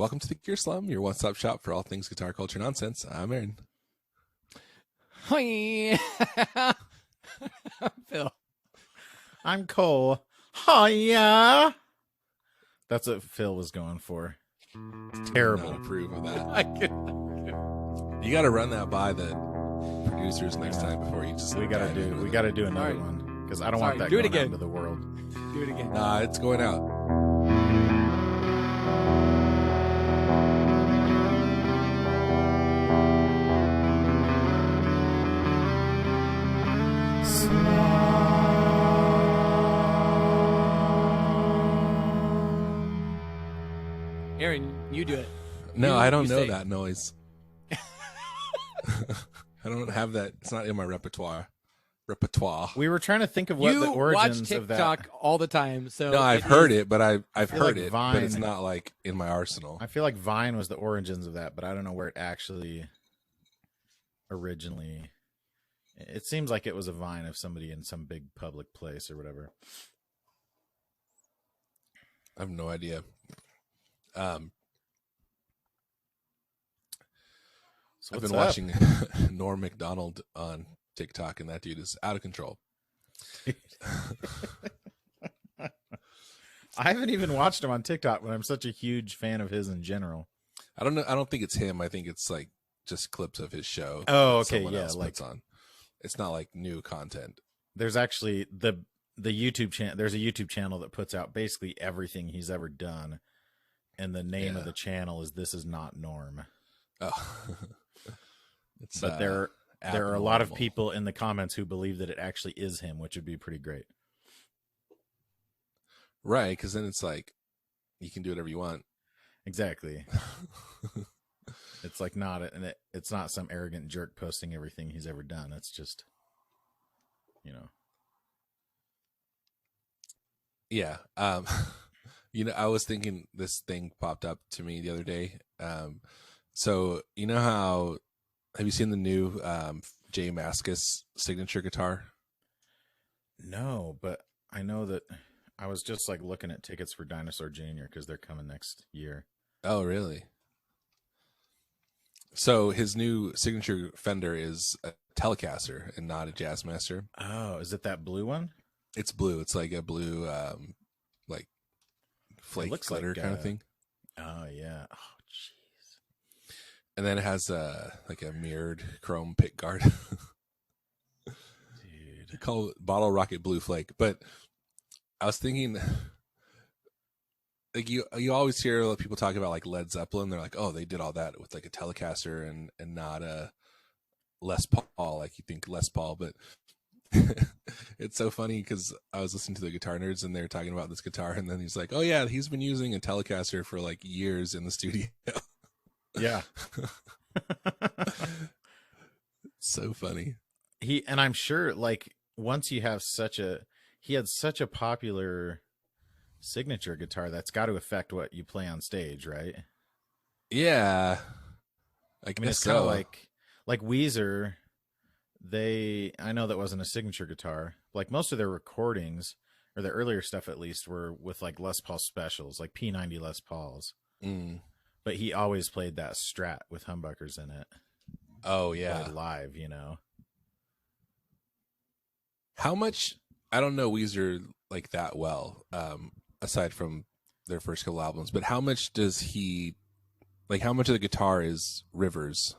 Welcome to the Gear Slum, your one-stop shop for all things guitar culture nonsense. I'm Aaron. Hi. I'm Phil. I'm Cole. Hiya. That's what Phil was going for. It's terrible. Not approve of that. I could. You got to run that by the producers next time before you just. We gotta do another Sorry. one because I don't Sorry, want that do it going out again. into the world. Do it again. Nah, it's going out. Aaron, you do it. No, You- I don't you know say. that noise. I don't have that. It's not in my repertoire. We were trying to think of what You the watch origins of that. TikTok all the time, so No, I've heard it, but I've feel heard like it, but it's Vine- not like in my arsenal. I feel like Vine was the origins of that, but I don't know where it actually originally. It seems like it was a Vine of somebody in some big public place or whatever. I have no idea. So I've what's been up? watching Norm Macdonald on TikTok, and that dude is out of control. I haven't even watched him on TikTok, but I'm such a huge fan of his in general. I don't know. I don't think it's him. I think it's like just clips of his show. Oh, that okay, someone yeah, else like- puts on. It's not like new content. There's actually the YouTube channel. There's a YouTube channel that puts out basically everything he's ever done, and the name of Yeah. the channel is "This Is Not Norm." Oh, it's But there are a lot of abnormal. people in the comments who believe that it actually is him, which would be pretty great. right? Because then it's like you can do whatever you want. Exactly. It's like it's not some arrogant jerk posting everything he's ever done. It's just, Yeah. I was thinking this thing popped up to me the other day. So you know how have you seen the new J Mascis signature guitar? no, but I know that I was just like looking at tickets for Dinosaur Jr. because they're coming next year. Oh, really? So his new signature Fender is a Telecaster and not a Jazzmaster. Oh, is it that blue one? It's blue. It's like a blue, like flake looks glitter like, kind of thing. Oh yeah. Oh jeez. And then it has like a mirrored chrome pickguard. Dude. Call it Bottle Rocket Blue Flake. But I was thinking, like you always hear people talk about like Led Zeppelin. They're like, oh, they did all that with like a Telecaster and not a Les Paul. Like you think Les Paul, but it's so funny because I was listening to the Guitar Nerds and they're talking about this guitar, and then he's like, oh yeah, he's been using a Telecaster for like years in the studio. Yeah. So funny. And I'm sure like once you have he had such a popular signature guitar, that's got to affect what you play on stage, right? Yeah. I I mean, it's kind of like Weezer. I know that wasn't a signature guitar. Like most of their recordings, or their earlier stuff at least, were with like Les Paul specials, like P90 Les Pauls. Mm. But he always played that Strat with humbuckers in it. Oh yeah. Played live, How much? I don't know Weezer like that well, aside from their first couple albums. But how much does he like? How much of the guitar is Rivers?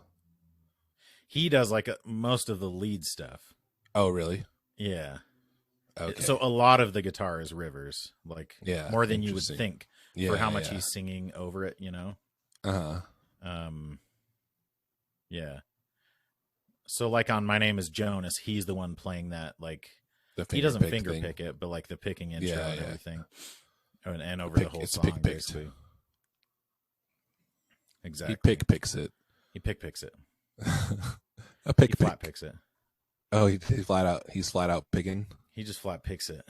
He does like most of the lead stuff. Oh, really? Yeah. Okay. So a lot of the guitar is Rivers, like Yeah, more than you would interesting. think yeah, for how much yeah. he's singing over it, Uh huh. Yeah. So like on My Name is Jonas, he's the one playing that, like he doesn't finger pick it, but like the picking intro Yeah, and yeah. everything. And over Pick- the whole it's song, pick-picked. basically. Exactly. He picks it. He picks it. A pick He flat picks it. Oh, he's flat out. He's flat out picking. He just flat picks it.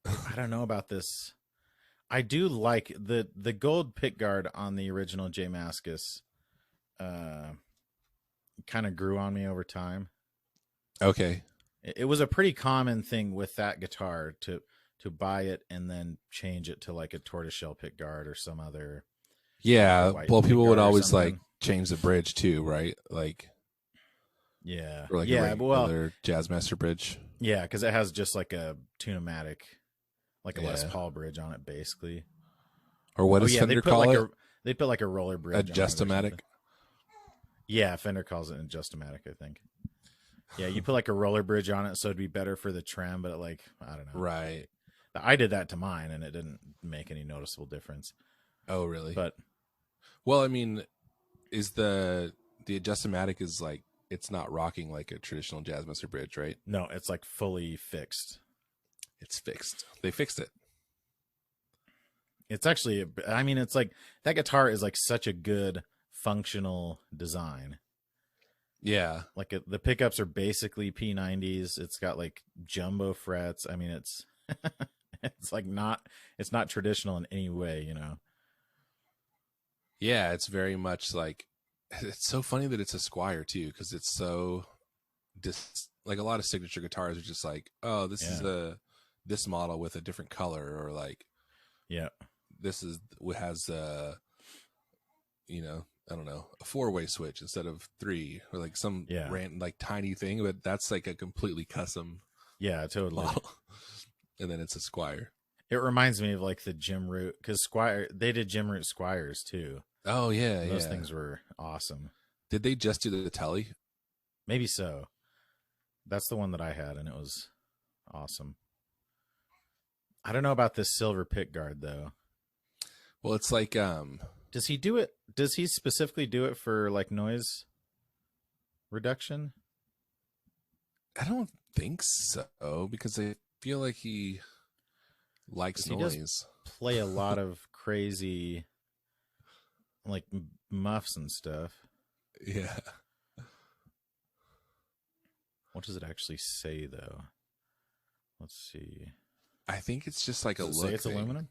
I don't know about this. I do like the gold pickguard on the original J Mascis. Kind of grew on me over time. Okay. It was a pretty common thing with that guitar to buy it and then change it to like a tortoiseshell pickguard or some other Yeah, white well, people Pickguard would or always something. like change the bridge too, right? Like, Yeah, or like yeah, a but well, regular Jazzmaster bridge. yeah, because it has just like a Tune-o-matic, like a Les Yeah. Paul bridge on it, basically. Or what Oh does yeah, Fender call it? they put like a roller bridge on it or Adjustomatic. something. Yeah, Fender calls it an Adjustomatic, I think. Yeah, you put like a roller bridge on it, so it'd be better for the trem. But like, I don't know. Right. I did that to mine, and it didn't make any noticeable difference. Oh, really? But well, I mean, is the Adjustomatic is like it's not rocking like a traditional Jazzmaster bridge, right? no, it's like fully fixed. It's fixed. They fixed it. It's actually, I mean, it's like that guitar is like such a good functional design. Yeah. Like the pickups are basically P90s. It's got like jumbo frets. I mean, it's it's like it's not traditional in any way, you know. Yeah, it's very much like it's so funny that it's a Squier too, because it's so like a lot of signature guitars are just like, oh, this is this model with a different color, or like, yeah, this has you know, I don't know, a 4-way switch instead of 3, or like some random like tiny thing, but that's like a completely custom totally model. And then it's a Squier. It reminds me of like the Jim Root, because Squier, they did Jim Root Squiers too. Oh yeah, those things were awesome. Did they just do the Telly? Maybe so. That's the one that I had, and it was awesome. I don't know about this silver Pickguard though. Well, it's like does he do it? Does he specifically do it for like noise reduction? I don't think so, because I feel like he likes noise. He does play a lot of crazy like muffs and stuff. Yeah. What does it actually say though? Let's see. I think it's just like a look. Say it's thing. aluminum?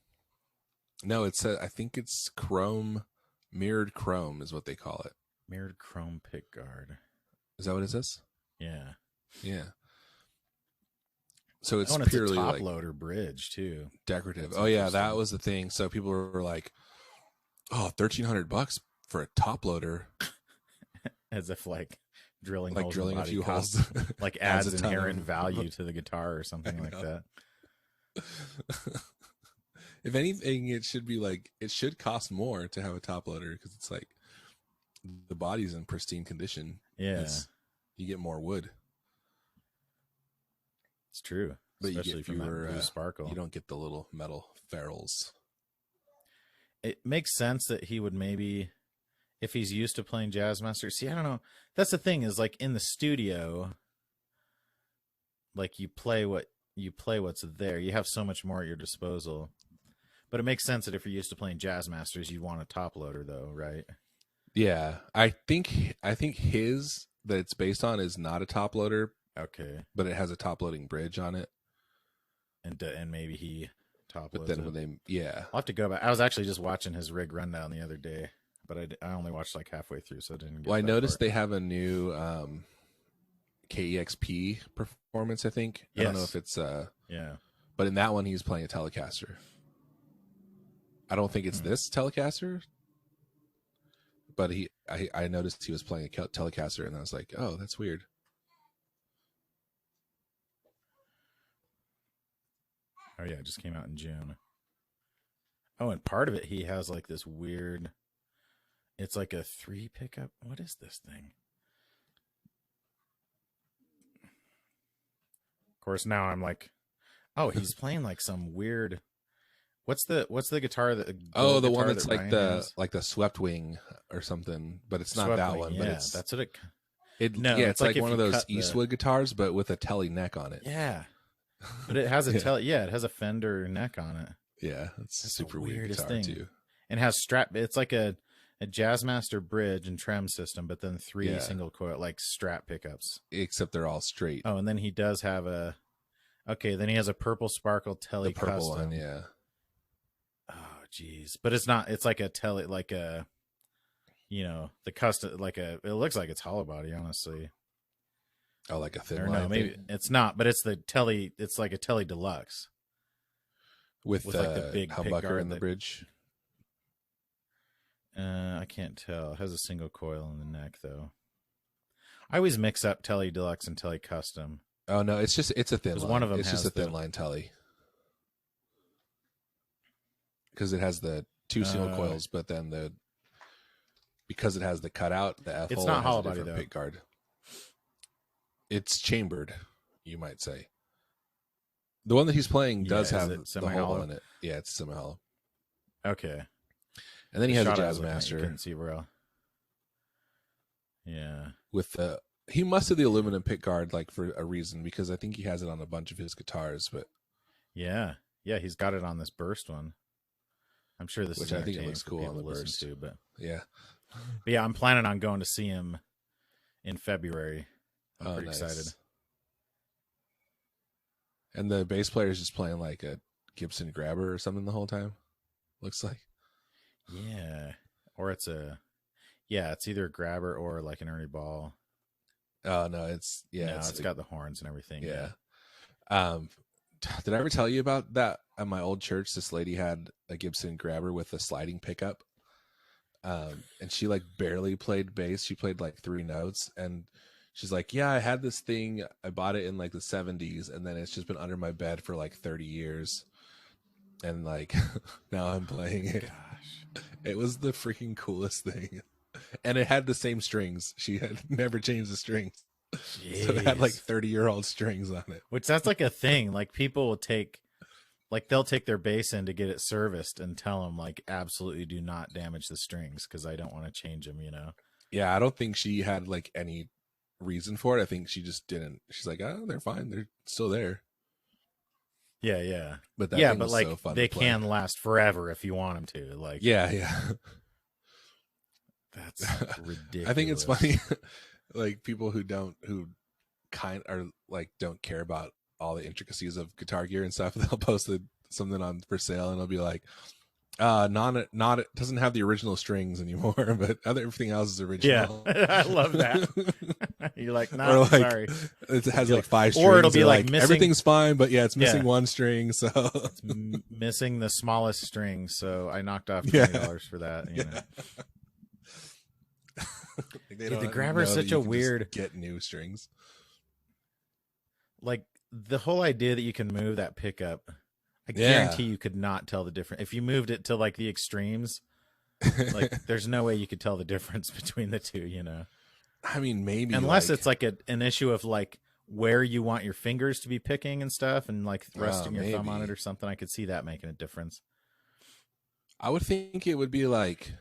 No, I think it's chrome, mirrored chrome is what they call it. Mirrored chrome Pickguard. Is that what it says? Yeah. Yeah. So it's it's purely a top like loader bridge too. Decorative. That's oh yeah, that was the thing. So people were like, "Oh, $1,300 for a top loader," as if like drilling like holes drilling a few holes, like adds inherent value to the guitar or something like that. If anything, it should be like it should cost more to have a top loader, because it's like the body's in pristine condition. Yeah, you get more wood. It's true, but especially you get from fewer, that blue sparkle. You don't get the little metal ferrules. It makes sense that he would maybe, if he's used to playing Jazzmaster. See, I don't know. That's the thing, is like in the studio, like you play what's there. You have so much more at your disposal. But it makes sense that if you're used to playing Jazzmasters, you'd want a top loader, though, right? Yeah, I think his that it's based on is not a top loader. Okay, but it has a top loading bridge on it, and maybe he top loads. But then when I'll have to go back. I was actually just watching his rig rundown the other day, but I only watched like halfway through, so I didn't. I noticed they have a new KEXP performance. I think I don't know if it's but in that one he's playing a Telecaster. I don't think it's this Telecaster, but I noticed he was playing a Telecaster, and I was like, oh, that's weird. Oh yeah, it just came out in June. Oh, and part of it he has like this weird, it's like a 3 pickup. What is this thing? Of course, now I'm like, oh, he's playing like some weird. What's the guitar that? The one that's like the Swept Wing or something, but it's not that one. But that's what it. It's like one of those Eastwood guitars, but with a Telly neck on it. Yeah, but it has a Telly. Yeah, it has a Fender neck on it. Yeah, that's super weird guitar thing. Too. And has strap. It's like a Jazzmaster bridge and trem system, but then 3 single coil like strap pickups. Except they're all straight. Oh, and then he does have a. Okay, then he has a purple sparkle Telly. The purple custom. one, yeah. Oh, geez, but it's not. It's like a Telly, like a. The custom, like a. It looks like it's hollow body, honestly. Oh, like a thin or line. No, maybe it's not, but it's the Telly. It's like a Telly Deluxe. With like the big humbucker in the bridge. I can't tell. It has a single coil in the neck, though. I always mix up Tele Deluxe and Tele Custom. Oh no, it's a thin line. One of them it's has just a thin line Tele. Because it has the two single coils, but then because it has the cutout, the F hole, it's not has hollow a body different though. pick guard. It's chambered, you might say. The one that he's playing does have the hole in it. Yeah, it's semi-hollow. Okay. And then he has a Jazz Jazzmaster. You couldn't see real. Yeah. With he must have the aluminum pick guard like for a reason, because I think he has it on a bunch of his guitars. But yeah, he's got it on this Burst one. I'm sure this which is I think it looks cool on the Burst too. But yeah, I'm planning on going to see him in February. I'm pretty nice. excited. And the bass player is just playing like a Gibson Grabber or something the whole time. Looks like. Yeah, or it's either a Grabber or like an Ernie Ball. Oh no, it's got the horns and everything. Yeah. Did I ever tell you about that? At my old church, this lady had a Gibson Grabber with a sliding pickup. And she like barely played bass. She played like 3 notes, and she's like, yeah, I had this thing. I bought it in like the 70s, and then it's just been under my bed for like 30 years. And like now I'm playing it. Gosh. It was the freaking coolest thing. And it had the same strings. She had never changed the strings. Jeez. So it had like 30-year-old strings on it. Which that's like a thing. Like people will they'll take their bass in to get it serviced and tell them like, absolutely do not damage the strings because I don't want to change them, Yeah, I don't think she had like any reason for it. I think she just didn't. She's like, oh, they're fine. They're still there. Yeah. But like so fun they can last forever if you want them to. Like, yeah. That's ridiculous. I think it's funny, like people who don't care about all the intricacies of guitar gear and stuff. They'll post something on for sale, and it'll be like, it doesn't have the original strings anymore, but everything else is original. Yeah, I love that. You're like, no, sorry. It has like 5 strings. Or it'll be like missing, everything's fine, but yeah, it's missing 1 string, so it's missing the smallest string. So I knocked off $20 for that. Dude, the Grabber is such a weird. Get new strings. Like the whole idea that you can move that pickup, I guarantee you could not tell the difference if you moved it to like the extremes. Like, there's no way you could tell the difference between the two. I mean, maybe unless it's like an issue of like where you want your fingers to be picking and stuff, and like resting your thumb on it or something. I could see that making a difference. I would think it would be like.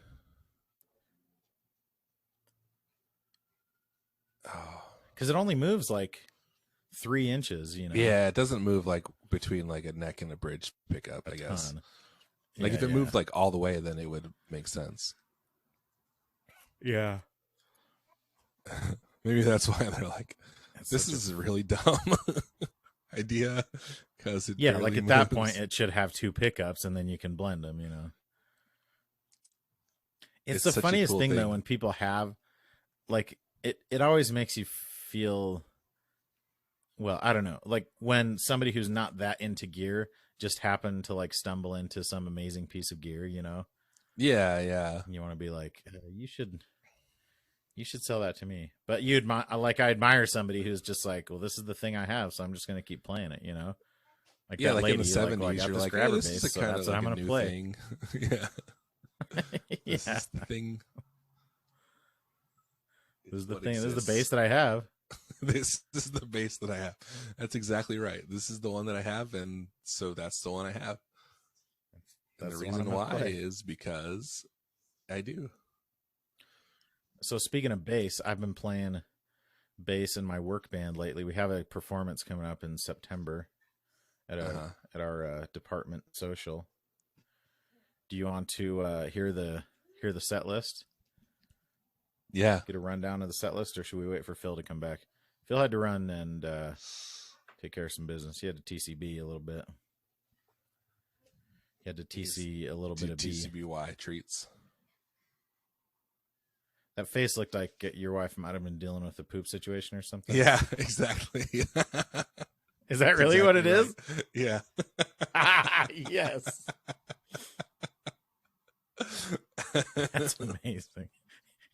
Because it only moves like 3 inches, Yeah, it doesn't move like between like a neck and a bridge pickup, I guess. Like if it moved like all the way, then it would make sense. Yeah. Maybe that's why they're like, this is a really dumb idea. Because like at that point, it should have 2 pickups, and then you can blend them. It's the funniest thing though when people have like it always makes you feel, well, I don't know, like when somebody who's not that into gear just happened to like stumble into some amazing piece of gear, Yeah. And you want to be like, you should sell that to me. But I admire somebody who's just like, well, this is the thing I have, so I'm just going to keep playing it, Like yeah, like lady, in the 70s, you're like, oh, this is bass, a kind so of what like I'm a going to new play. thing. Yeah. This is the thing. This is the thing. This is the bass that I have. This is the bass that I have. That's exactly right. This is the one that I have, and so that's the one I have. And the reason why is because I do. So speaking of bass, I've been playing bass in my work band lately. We have a performance coming up in September at our department social. Do you want to hear the set list? Yeah. Get a rundown of the set list, or should we wait for Phil to come back? Phil had to run and take care of some business. He had to TCB a little bit. He had to TC a little bit of TCBY treats. That face looked like your wife might have been dealing with a poop situation or something. Yeah, exactly. Is that really exactly what it is? Yeah. Yes. That's amazing.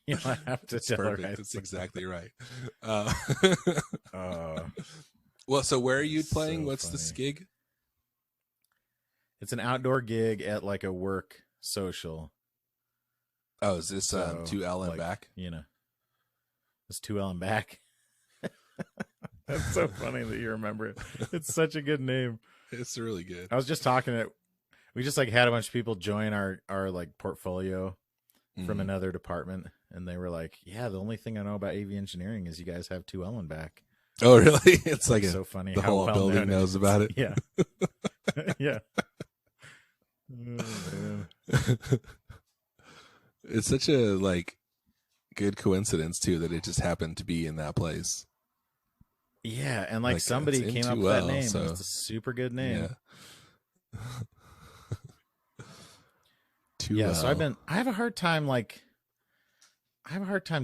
You don't have to It's tell her. perfect. That's exactly right. Oh, Well, so where are you playing? so What's funny. this gig? It's an outdoor gig at like a work social. Oh, is this So, 2L and like, back? You know, it's 2L and back. That's so funny that you remember it. It's such a good name. It's really good. I was just talking to, we just like had a bunch of people join our like portfolio from another department, and they were like, "Yeah, the only thing I know about AV engineering is you guys have 2L and back." Oh, really? It's like so funny. the how whole well building known knows is. about it. Yeah, yeah. Oh, man. It's such a like good coincidence too that it just happened to be in that place. Yeah, and like Like, somebody it's in came up with that 2L, name. so- And it's a super good name. Yeah. Yeah, so I have a hard time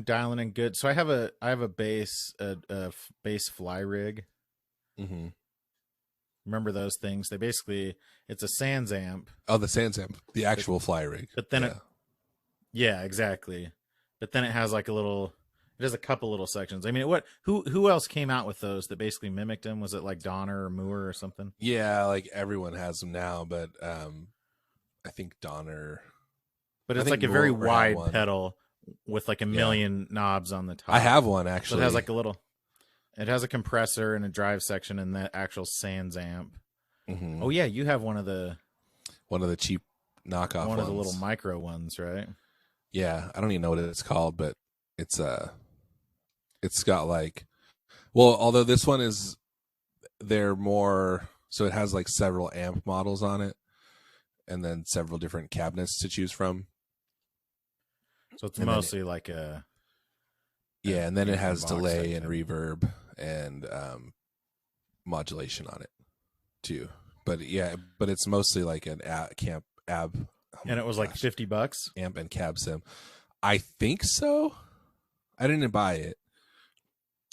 dialing in good. So I have a bass bass fly rig. Mm-hmm. Remember those things? They basically, it's a Sans amp, Oh, the Sansamp, the actual fly rig. but then yeah. yeah, exactly. But then it has like it has a couple little sections. I mean, who else came out with those that basically mimicked them? Was it like Donner or Moore or something? Yeah, like everyone has them now, but I think Donner. But I it's think like a very Moore had wide one. pedal with like a million knobs on the top. I have one So actually. it has like it has a compressor and a drive section and that actual Sans amp. Mhm. Oh yeah, you have one of the cheap knockoff one ones. of the little micro ones, right? Yeah, I don't even know what it's called, but it's got like, well, although this one is, they're more, so it has like several amp models on it, and then several different cabinets to choose from. So it's And then mostly like a Yeah, and then it has box delay type and thing. reverb and modulation on it too. But yeah, but it's mostly like an ab. And it was like $50. Amp and cab sim. I think so. I didn't buy it.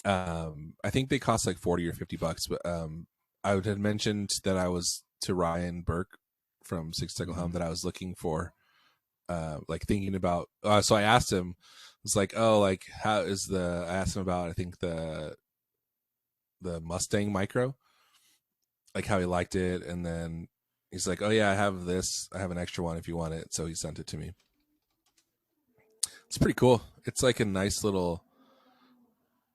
I think they cost like $40 or $50. But I had mentioned that I was to Ryan Burke from Six Cycle Home that I was looking for, like thinking about. So I asked him. It's like, oh, like how is the? I asked him about. I think the Mustang Micro, like how he liked it, and then he's like, oh yeah, I have this. I have an extra one if you want it. So he sent it to me. It's pretty cool. It's like a nice little,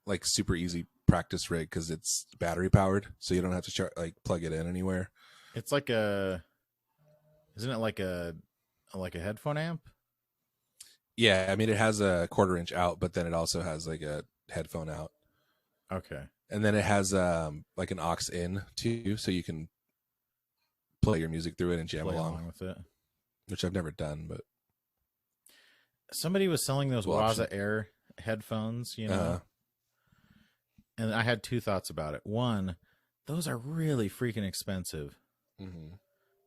like super easy practice rig because it's battery powered, so you don't have to plug it in anywhere. It's like isn't it like a headphone amp? Yeah, I mean it has a 1/4 inch out, but then it also has like a headphone out. Okay. And then it has like an aux in too, so you can play your music through it and jam Play along, with it. which I've never done. But Somebody was selling those Cool Waza option. Air headphones, you know, Uh-huh. and I had two thoughts about it. One, those are really freaking expensive. Mm-hmm.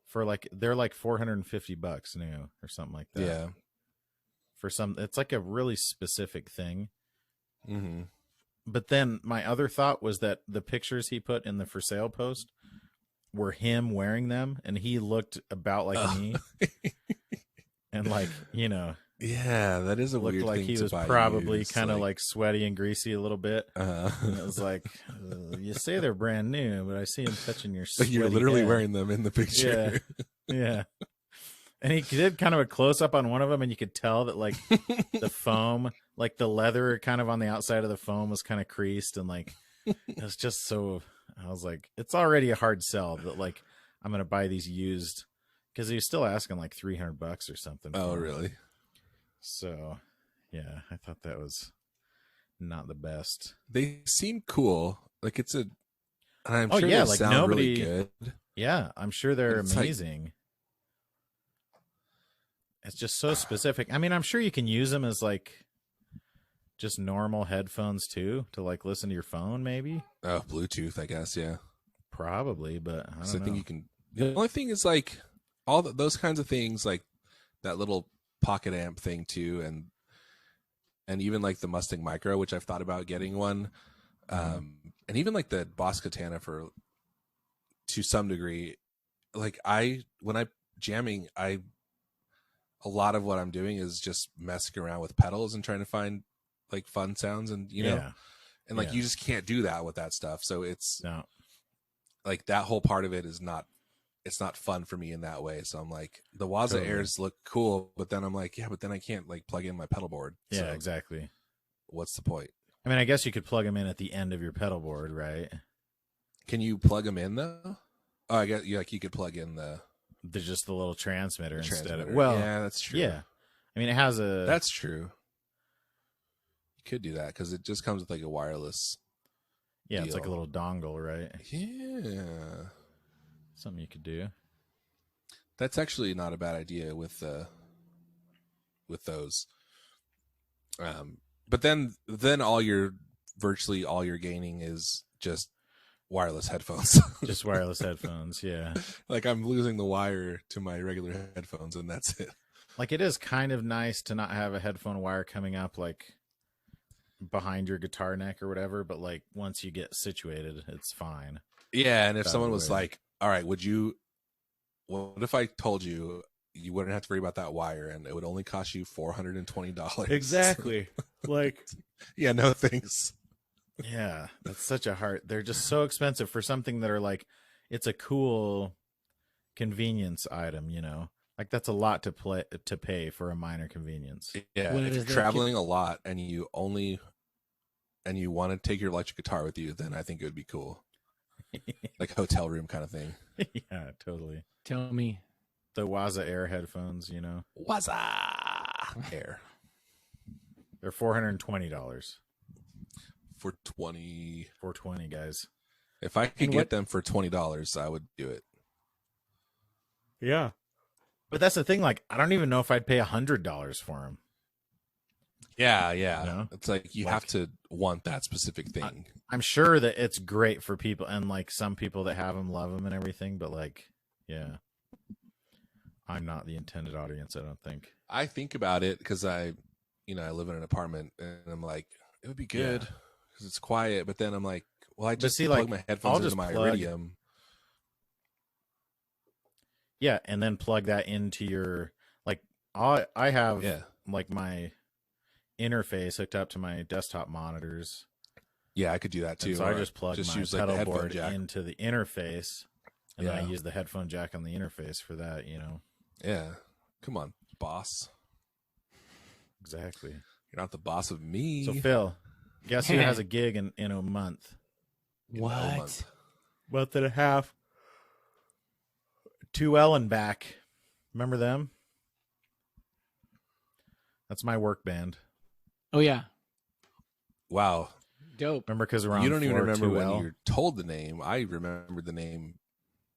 For they're like $450 new or something like that. Yeah. For it's like a really specific thing. Mm-hmm. But then my other thought was that the pictures he put in the for sale post were him wearing them, and he looked about like me, and like, you know, Yeah, that is a looked weird like thing he to was buy probably used, kind of like sweaty and greasy a little bit. Uh-huh. And it was like, you say they're brand new, but I see him touching your But sweaty you're literally head. wearing them in the picture. Yeah. And he did kind of a close up on one of them, and you could tell that like the foam, like the leather kind of on the outside of the foam was kind of creased, and like it was just so. I was like, it's already a hard sell that like I'm gonna buy these used, because he was still asking like $300 or something. Oh, for them. really? So, yeah, I thought that was not the best. They seem cool. Like it's and I'm Oh, sure yeah, they like sound nobody- really good. Yeah, I'm sure they're It's like- amazing. It's just so specific. I mean, I'm sure you can use them as like just normal headphones too, to like listen to your phone, maybe. Oh, Bluetooth, I guess. Yeah. Probably, but I don't So I know. think you can. The only thing is like all those kinds of things, like that little pocket amp thing too, and even like the Mustang Micro, which I've thought about getting one, and even like the Boss Katana to some degree. Like when I jamming, I a lot of what I'm doing is just messing around with pedals and trying to find like fun sounds, and you know, and like you just can't do that with that stuff. So it's like that whole part of it is not, it's not fun for me in that way. So I'm like, the Waza Airs look cool, but then I'm like, yeah, but then I can't like plug in my pedal board. Yeah, so exactly. What's the point? I mean, I guess you could plug them in at the end of your pedal board, right? Can you plug them in though? Oh, I guess you could plug in just the little transmitter instead of. Well, yeah, that's true. Yeah, I mean, it has a. That's true. You could do that because it just comes with like a wireless. Yeah, deal. It's like a little dongle, right? Yeah, something you could do. That's actually not a bad idea with those. But then virtually all your gaining is just wireless headphones. Just wireless headphones, yeah. Like I'm losing the wire to my regular headphones, and that's it. Like it is kind of nice to not have a headphone wire coming up like behind your guitar neck or whatever, but like once you get situated, it's fine. Yeah, and if someone was like, all right, what if I told you you wouldn't have to worry about that wire and it would only cost you $420? Exactly. Like, yeah, no thanks. Yeah, that's such a hard. They're just so expensive for something that are like, it's a cool convenience item, you know. Like that's a lot to pay for a minor convience. Yeah, if you're traveling a lot and you want to take your electric guitar with you, then I think it would be cool. Like hotel room kind of thing. Yeah, totally. Tell me. The Waza Air headphones, you know. Waza Air. They're $420. For $20, guys. If I could get them for $20, I would do it. Yeah. But that's the thing, like, I don't even know if I'd pay $100 for them. Yeah. You know? It's like you have to want that specific thing. I'm sure that it's great for people, and like some people that have them love them and everything, but like, yeah. I'm not the intended audience, I don't think. I think about it because I live in an apartment, and I'm like, it would be good because it's quiet. But then I'm like, well, I just plug my headphones into my Iridium. Yeah, and then plug that into your like. I have like my interface hooked up to my desktop monitors. Yeah, I could do that too. So I just plug my pedal board into the interface, and then I use the headphone jack on the interface for that. You know. Yeah, come on, boss. Exactly. You're not the boss of me. So Phil, guess who has a gig in a month? What? Month and a half. 2L and back. Remember them? That's my work band. Oh yeah. Wow. Dope. Remember because we're on. You don't even remember 2L? when you're told the name. I remembered the name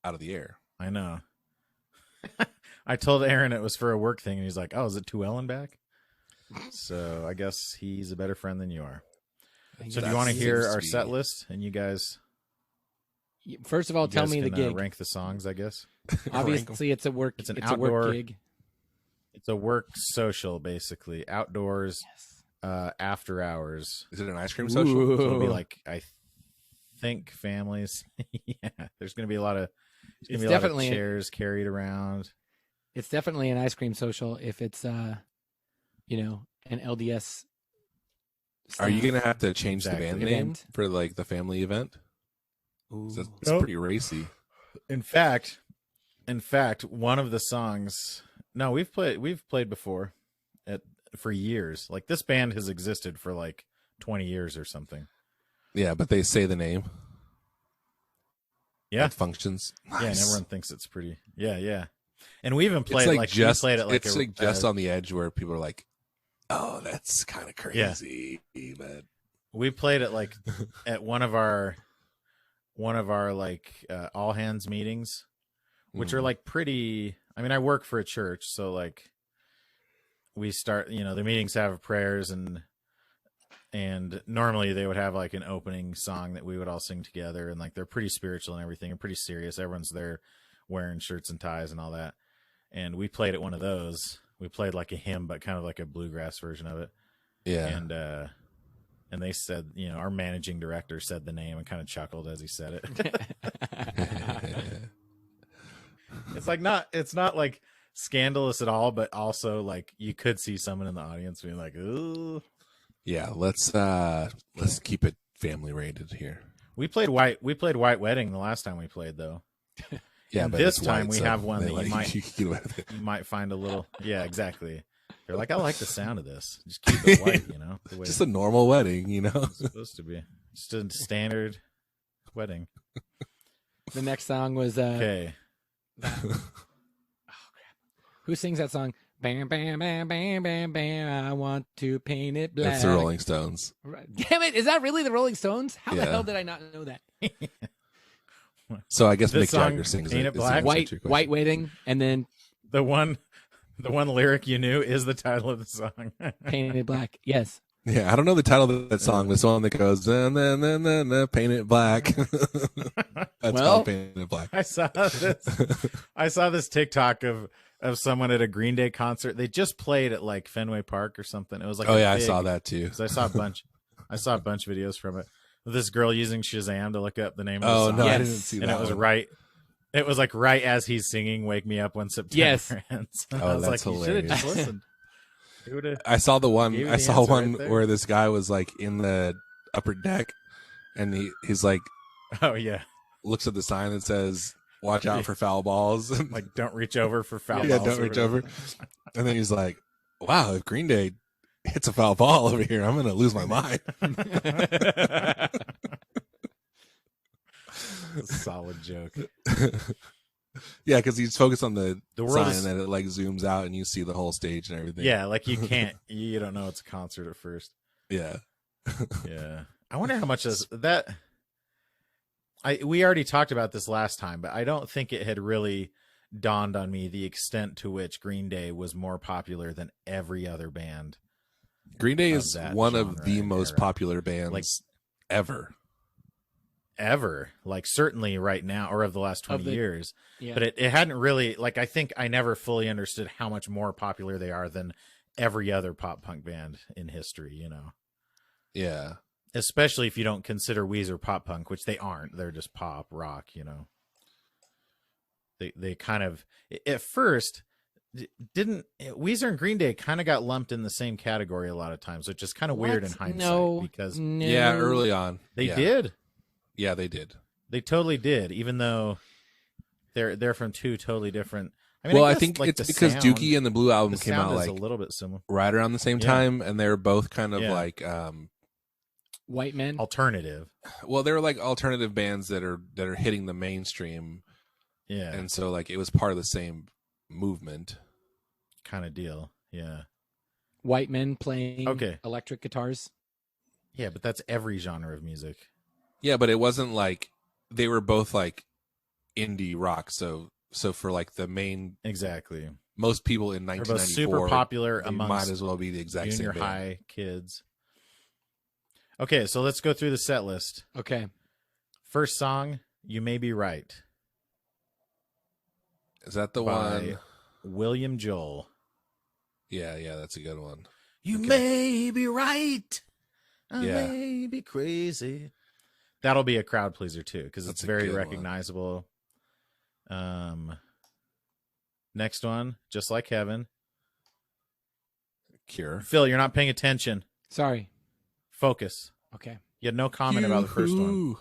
out of the air. I know. I told Aaron it was for a work thing, and he's like, "Oh, is it 2L and back?" So I guess he's a better friend than you are. So do you want to hear our set list? And you guys, first of all, tell me the gig. Rank the songs, I guess. Obviously, it's a work. It's an it's outdoor a work gig. It's a work social, basically outdoors, after hours. Is it an ice cream social? So it'll be like I think families. Yeah, there's going to be a lot of. There's going to be a lot of chairs carried around. It's definitely an ice cream social if it's an LDS. Are you going to have to change the band name for like the family event? That's pretty racy. In fact, one of the songs. No, we've played before, for years. Like this band has existed for like 20 years or something. Yeah, but they say the name. Yeah, it functions. Nice. Yeah, and everyone thinks it's pretty. Yeah. And we even played just played it like it's like just on the edge where people are like, "Oh, that's kind of crazy." Yeah. But we played it like at one of our like all hands meetings, which are like pretty. I mean, I work for a church, so like we start. The meetings have prayers and normally they would have like an opening song that we would all sing together, and like they're pretty spiritual and everything and pretty serious. Everyone's there wearing shirts and ties and all that. And we played at one of those. We played like a hymn, but kind of like a bluegrass version of it. Yeah. And they said, our managing director said the name and kind of chuckled as he said it. It's not like scandalous at all, but also like you could see someone in the audience being like, "Ooh." Yeah, let's keep it family rated here. We played White Wedding the last time we played though. Yeah, and but this it's time white, we so have one that like, you might find a little. Yeah, exactly. They're like, I like the sound of this. Just keep it white, the way just a normal wedding, it's supposed to be. Just a standard wedding. The next song was Okay. Oh crap! Who sings that song? Bam, bam, bam, bam, bam, bam. I want to paint it black. That's the Rolling Stones. Damn it! Is that really the Rolling Stones? How the Yeah. hell did I not know that? So I guess This Mick song, Jagger sings Paint it. It Black? White Wedding, and then The one lyric you knew is the title of the song. Paint It Black. Yes. Yeah, I don't know the title of that song. This one that goes, paint it black. That's called Paint It Black. I saw this TikTok of someone at a Green Day concert. They just played at like Fenway Park or something. It was like, I saw that too. 'cause I saw a bunch of videos from it. This girl using Shazam to look up the name of the Oh song. no, Yes. I didn't see that. And it was one. right. It was like right as he's singing "Wake Me Up When September Yes. Ends." Oh, I was that's like, you should have just hilarious. listened. You would've- I saw the one. Gave you I the saw answer one right there. where this guy was like in the upper deck, and he's like Oh yeah, looks at the sign that says "Watch out for foul balls." like don't reach over for foul Yeah, balls. don't or reach whatever. over. And then he's like, "Wow, if Green Day hits a foul ball over here, I'm gonna lose my mind." That's a solid joke. Yeah, because he's focused on the world sign, is- and then it like zooms out, and you see the whole stage and everything. Yeah, like you don't know it's a concert at first. yeah. Yeah, I wonder how much is that. We already talked about this last time, but I don't think it had really dawned on me the extent to which Green Day was more popular than every other band. Green Day Of is that one of genre the and most era. popular bands Like- ever. Ever, like certainly right now, or of the last 20 years. Yeah. But it hadn't really, like, I think I never fully understood how much more popular they are than every other pop punk band in history, Yeah. Especially if you don't consider Weezer pop punk, which they aren't. They're just pop rock, They kind of, at first, didn't Weezer and Green Day kind of got lumped in the same category a lot of times, which is kind of weird in What? hindsight No, because no. Yeah, early on. they Yeah. did. Yeah, they did. They totally did, even though they're from two totally different. I Well, I guess, think like, it's the because sound- Dookie and the Blue Album the came sound out is like a little bit similar. right around the same Yeah. time, and they were both kind of Yeah. like White men. Alternative. well, they were like alternative bands that are hitting the mainstream, Yeah, and so like it was part of the same movement. kind of deal. Yeah. White men playing Okay. electric guitars. Yeah, but that's every genre of music. Yeah, but it wasn't like they were both like indie rock. So for like the main Exactly. most people in They're both 1994, super popular they amongst might as well be the exact junior same band. high kids. Okay, so let's go through the set list. Okay. First song, "You May Be Right" Is that the by one? William Joel. Yeah, that's a good one. You Okay. may be right. I Yeah. may be crazy. That'll be a crowd pleaser too, because it's That's a very good one. recognizable. Next one, "Just Like Heaven." Cure. Phil, you're not paying attention. Sorry. Focus. Okay. You had no comment about the first one. Yoo-hoo.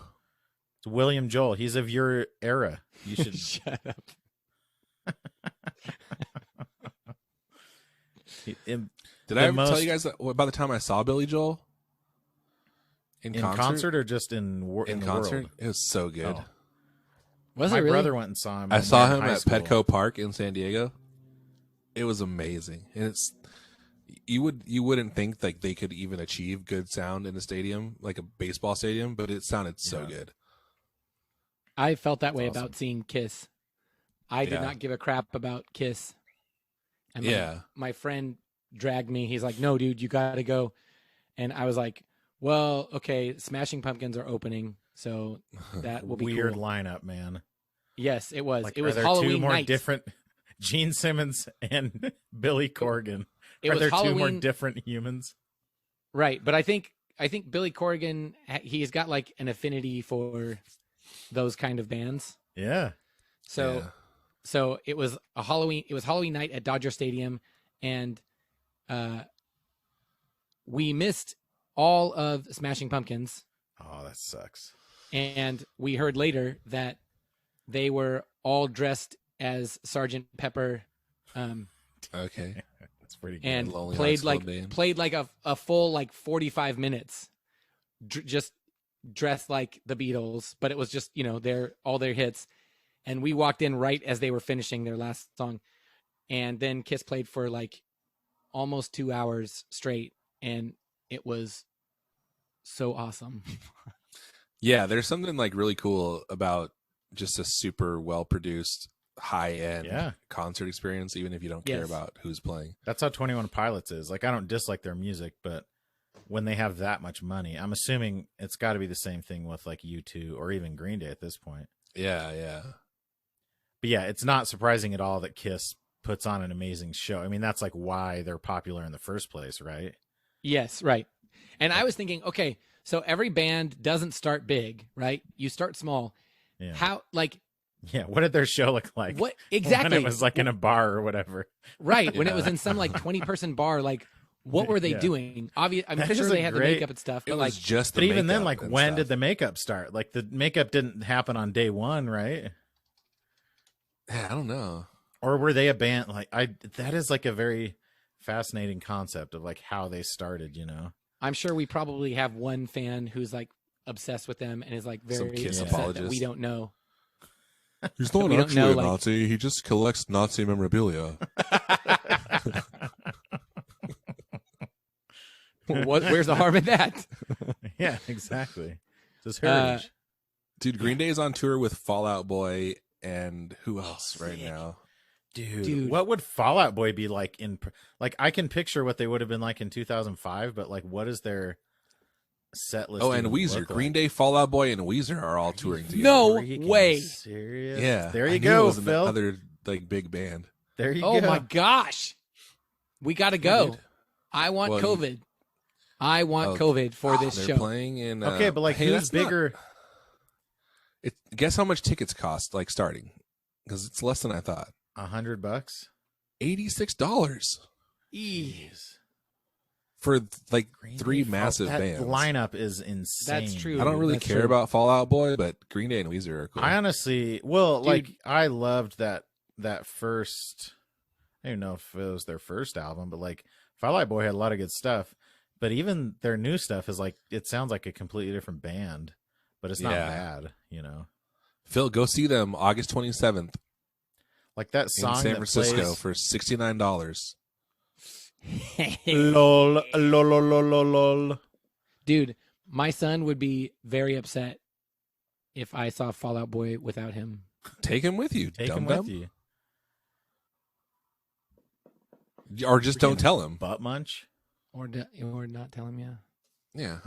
It's William Joel. He's of your era. You should. Shut up. in Did The I ever tell most- you guys that by the time I saw Billy Joel in concert or just in in the concert, world? it was so good. Oh. Was My it really? brother went and saw him. I when saw we were him in high at school. Petco Park in San Diego. It was amazing, and it's you wouldn't think like they could even achieve good sound in a stadium like a baseball stadium, but it sounded so Yeah. good. I felt that way awesome. about seeing Kiss. I did Yeah. not give a crap about Kiss. And Yeah. my friend dragged me. He's like, "No, dude, you got to go." And I was like, "Well, okay, Smashing Pumpkins are opening, so that will be Weird cool." lineup, man. Yes, it was. Like, It are was there Halloween two more night. different Gene Simmons and Billy Corgan? It Are was there two more Halloween, different humans? right? But I think Billy Corgan, he's got like an affinity for those kind of bands. Yeah. So Yeah. so it was Halloween night at Dodger Stadium, and we missed all of Smashing Pumpkins. Oh, that sucks. And we heard later that they were all dressed as Sergeant Pepper, Okay. That's pretty good. and Lonely played Hearts Club like Band. a full like 45 minutes, just dressed like the Beatles, but it was just all their hits. And we walked in right as they were finishing their last song, and then Kiss played for like almost 2 hours straight, and it was so awesome. Yeah, there's something like really cool about just a super well produced, high end concert experience, even if you don't care Yes. about who's playing. That's how 21 Pilots is. Like, I don't dislike their music, but when they have that much money, I'm assuming it's got to be the same thing with like U2 or even Green Day at this point. Yeah, yeah. But yeah, it's not surprising at all that Kiss puts on an amazing show. I mean, that's like why they're popular in the first place, right? Yes, right. And I was thinking, okay, so every band doesn't start big, right? You start small. Yeah. How, like, Yeah. What did their show look like? what exactly? When it was like in a bar or whatever. Right. When it Yeah. was in some like 20-person bar, like, what were they Yeah. doing? I'm That sure is they a had great- the makeup and stuff, It but was like, just the But even then, makeup like, and when stuff. did the makeup start? Like, the makeup didn't happen on day one, right? Yeah, I don't know. Or were they a band? Like, that is like a very fascinating concept of like how they started, you know? I'm sure we probably have one fan who's like obsessed with them and is like Some very Kiss upset that apologist. we don't know. He's not We don't actually know, a like- Nazi. He just collects Nazi memorabilia. Where's the harm in that? Yeah, exactly. Just heritage. Dude, Green Day is on tour with Fall Out Boy and who else right sick. now? Dude, what would Fall Out Boy be like like, I can picture what they would have been like in 2005, but like, what is their set list? Oh, and even Weezer. look Green like? Day, Fall Out Boy, and Weezer are all touring together. No Freaking way. Serious? Yeah. There I you knew it go, was Phil. another like big band. There you Oh go. my gosh. We got to go. dude. I want Well, COVID. I want Oh, COVID for this They're show. playing in Okay, but like, hey, who's that's not- bigger? Guess how much tickets cost, like starting? Because it's less than I thought. $100? $86 Jeez. for like Green three Day, massive that bands. lineup is insane. That's true. I don't really That's care true. about Fall Out Boy, but Green Day and Weezer are cool. I honestly, well, Dude. like, I loved that first. I don't know if it was their first album, but like, Fall Out Boy had a lot of good stuff. But even their new stuff is like, it sounds like a completely different band, but it's not Yeah. bad, you know. Phil, go see them August 27th Like that in song San that Francisco plays, for $69. lol, lol, lol, lol, lol, lol. Dude, my son would be very upset if I saw Fall Out Boy without him. Take him with you, Take dum him dum. with you. Or just don't Freaking tell him. Butt munch. Or not tell him, yeah. Yeah,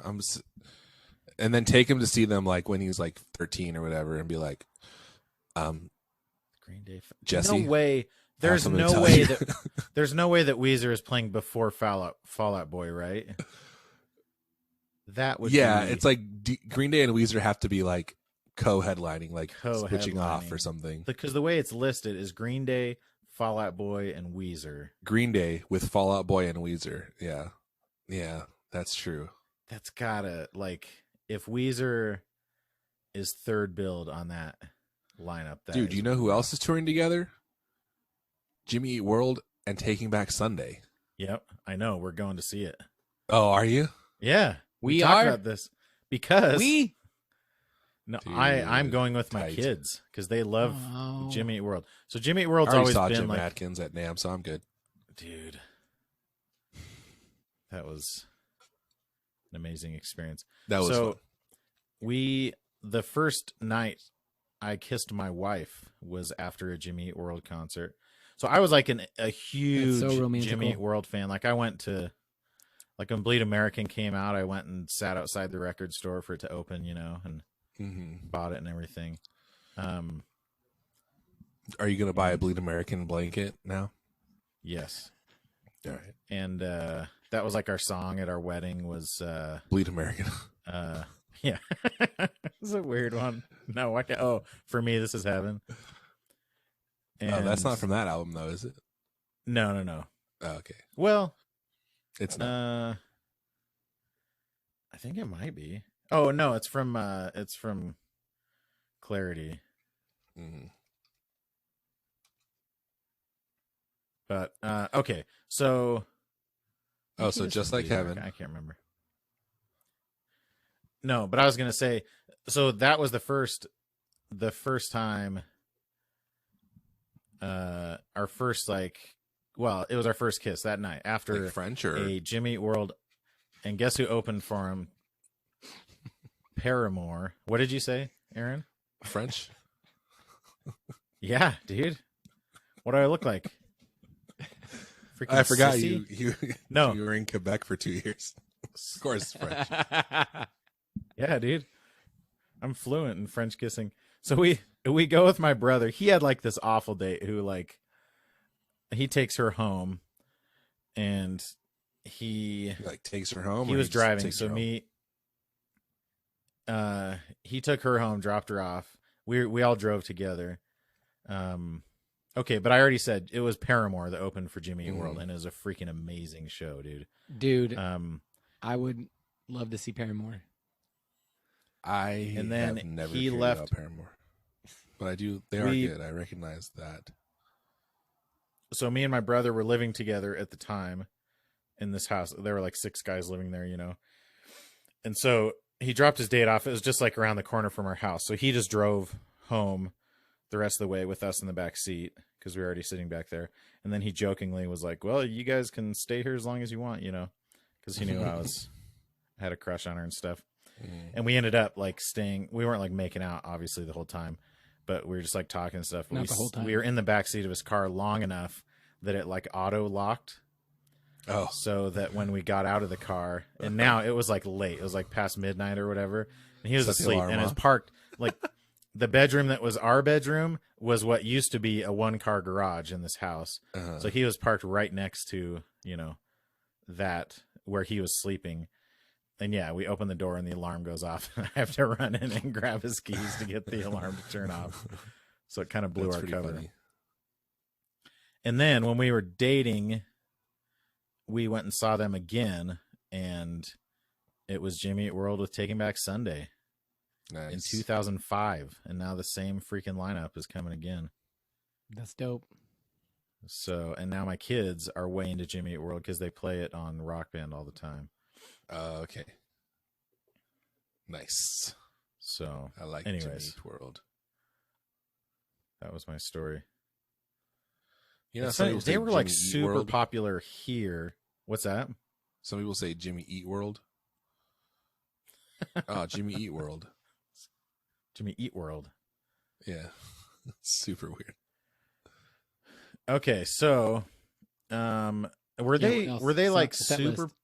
and then take him to see them like when he's like 13 or whatever, and be like, Green Day. Jesse, No way. I have There's something to no tell way you. that there's no way that Weezer is playing before Fall Out Boy, right? That would yeah, be it's like Green Day and Weezer have to be like co-headlining, like switching off or Co-headlining. something. because the way it's listed is Green Day, Fall Out Boy, and Weezer. Green Day with Fall Out Boy and Weezer. Yeah, yeah, that's true. That's gotta, like, if Weezer is third build on that lineup, that Dude, is you know who rough. else is touring together? Jimmy Eat World and Taking Back Sunday. Yep, I know. We're going to see it. Oh, are you? Yeah, We talked are? about this because no, Dude, I'm going with my tight. kids because they love Oh. Jimmy Eat World. So Jimmy Eat I World's already always saw been Jim like, Atkins at NAMM, so I'm good. dude, that was an amazing experience. That was so fun. the first night I kissed my wife was after a Jimmy Eat World concert. So I was like a huge so romantical. Jimmy Eat World fan. Like, I went to, like, when Bleed American came out, I went and sat outside the record store for it to open, you know, and Mhm. bought it and everything. Are you going to buy a Bleed American blanket now? Yes. All right. And that was like our song at our wedding was Bleed American. yeah. This is a weird one. No, I can't. Oh, for me, this is heaven. Oh, that's not from that album though, is it? No. Oh, okay. Well, It's not. I think it might be. Oh no, it's from Clarity. Mm-hmm. But okay, so So just like heaven. I can't remember. No, but I was gonna say, so that was the first time. Our first it was our first kiss that night after Like French or a Jimmy Eat World, and guess who opened for him? Paramore. What did you say, Aaron? French? Yeah, dude. What do I look like? Freaking I forgot sissy? you No. you were in Quebec for 2 years. Of course, French. Yeah, dude. I'm fluent in French kissing. So we go with my brother. He had like this awful date who like he takes her home, and he like takes her home. he or was just driving. takes So her home? he took her home, dropped her off. We all drove together. Okay, but I already said it was Paramore that opened for Jimmy Eat World, and it was a freaking amazing show, dude. Dude, I would love to see Paramore. And then have never he cared left- about Paramore, but I do. They are good. I recognize that. So me and my brother were living together at the time in this house. There were like 6 guys living there, you know. And so he dropped his date off. It was just like around the corner from our house. So he just drove home the rest of the way with us in the back seat because we were already sitting back there. And then he jokingly was like, well, you guys can stay here as long as you want, you know, because he knew I had a crush on her and stuff. And we ended up like staying. We weren't like making out obviously the whole time, but we were just like talking and stuff. Not the whole time. We were in the back seat of his car long enough that it like auto locked. Oh, So that when we got out of the car, and now it was like late, it was like past midnight or whatever, and he was Set the asleep, alarm and it was off. parked like the bedroom that was our bedroom was what used to be a 1-car garage in this house. So he was parked right next to, you know, that where he was sleeping. And yeah, we open the door and the alarm goes off. I have to run in and grab his keys to get the alarm to turn off. So it kind of blew that's our pretty cover. funny. And then when we were dating, we went and saw them again, and it was Jimmy Eat World with Taking Back Sunday in Nice. 2005. And now the same freaking lineup is coming again. That's dope. So, and now my kids are way into Jimmy Eat World because they play it on Rock Band all the time. Okay. Nice. So, I like anyways, Jimmy Eat World. that was my story. You know, It's some funny, people say they were like Jimmy Eat super World. popular here. What's that? Some people say Jimmy Eat World. Oh, Jimmy Eat World. Jimmy Eat World. Yeah. Super weird. Okay, so were Yeah, they what else? were they Set- like set super? list.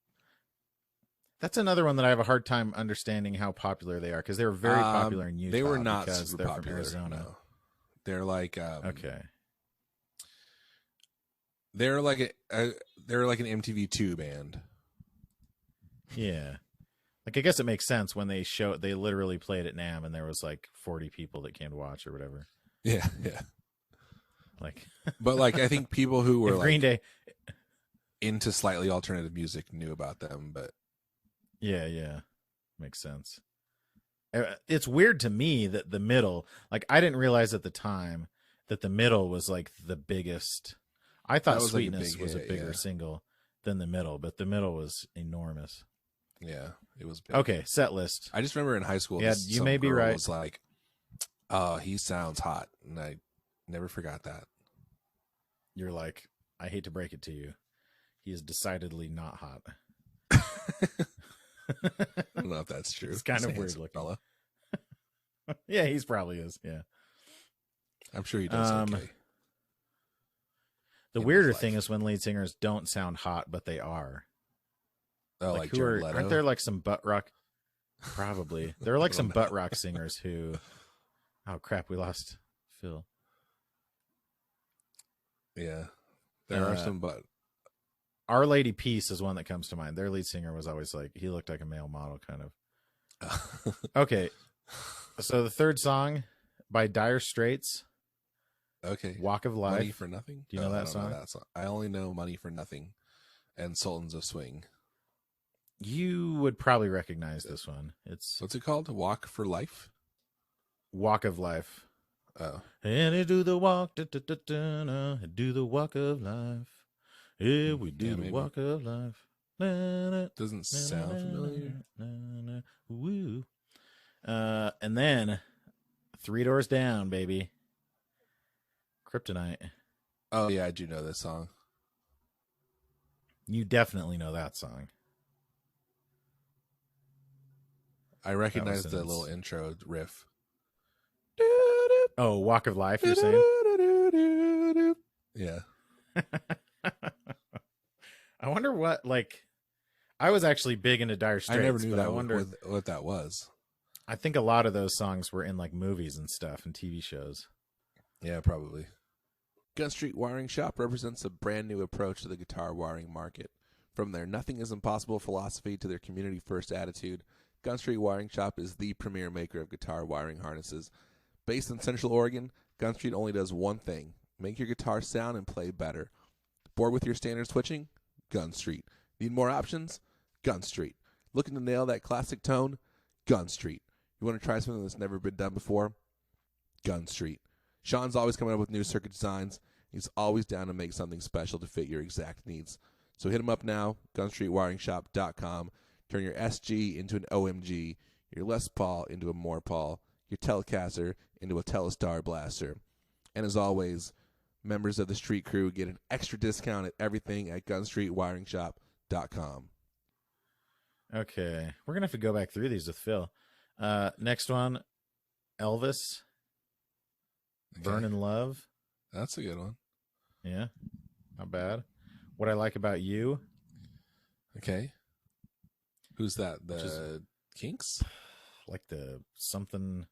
That's another one that I have a hard time understanding how popular they are because they were very popular in Utah. They were not because super they're popular. from Arizona. No. They're like Okay, They're like an MTV2 band. yeah. Like I guess it makes sense when they literally played at NAMM and there was like 40 people that came to watch or whatever. Yeah, yeah. Like, But like I think people who were if like Green Day. into slightly alternative music knew about them, but Yeah, makes sense. It's weird to me that the middle, like I didn't realize at the time that the middle was like the biggest. I thought That was, like, a Sweetness big was a hit, bigger yeah. single than the middle, but the middle was enormous. yeah, it was big. Okay, set list. I just remember in high school, Yeah, you some may be girl right. was like, "Oh, he sounds hot," and I never forgot that. You're like, I hate to break it to you, he is decidedly not hot. I don't know if that's true. It's kind He's a of weird handsome looking. fella. Yeah, he's probably is. Yeah. I'm sure he does okay. The in his weirder life. thing is when lead singers don't sound hot, but they are. Oh, like who Jared are, Leto. aren't there like some butt rock? Probably there are like I some don't butt know. rock singers who. Oh crap! We lost Phil. Yeah, there are some, but Our Lady Peace is one that comes to mind. Their lead singer was always like he looked like a male model, kind of. Okay, so the third song by Dire Straits, Okay. Walk of Life. Money for Nothing. Do you know that I don't song? know that song. I only know Money for Nothing and Sultans of Swing. You would probably recognize this one. It's What's it called? Walk for Life? Walk of Life. Oh. And they do the walk, do the walk of life. Yeah, we do the maybe. walk of life. Doesn't sound familiar. Woo. And then 3 Doors Down, baby. Kryptonite. Oh, yeah, I do know this song. You definitely know that song. I recognize That the was little intro riff. Oh, Walk of Life, you're saying? Yeah. I wonder what, like, I was actually big into Dire Straits. I never knew but that. I wonder. What that was. I think a lot of those songs were in like movies and stuff and TV shows. Yeah, probably. Gun Street Wiring Shop represents a brand new approach to the guitar wiring market. From their nothing is impossible philosophy to their community first attitude, Gun Street Wiring Shop is the premier maker of guitar wiring harnesses. Based in Central Oregon, Gun Street only does one thing: make your guitar sound and play better. Bored with your standard switching? Gun Street. Need more options? Gun Street. Looking to nail that classic tone? Gun Street. You want to try something that's never been done before? Gun Street. Sean's always coming up with new circuit designs. He's always down to make something special to fit your exact needs. So hit him up now, gunstreetwiringshop.com. Turn your SG into an OMG, your Les Paul into a More Paul, your Telecaster into a Telestar Blaster. And as always, members of the street crew get an extra discount at everything at gunstreetwiringshop.com. Okay. We're going to have to go back through these with Phil. Next one, Elvis. Okay. Burnin' Love. That's a good one. Yeah. Not bad. What I Like About You. Okay. Who's that? The is- Kinks? Like the something.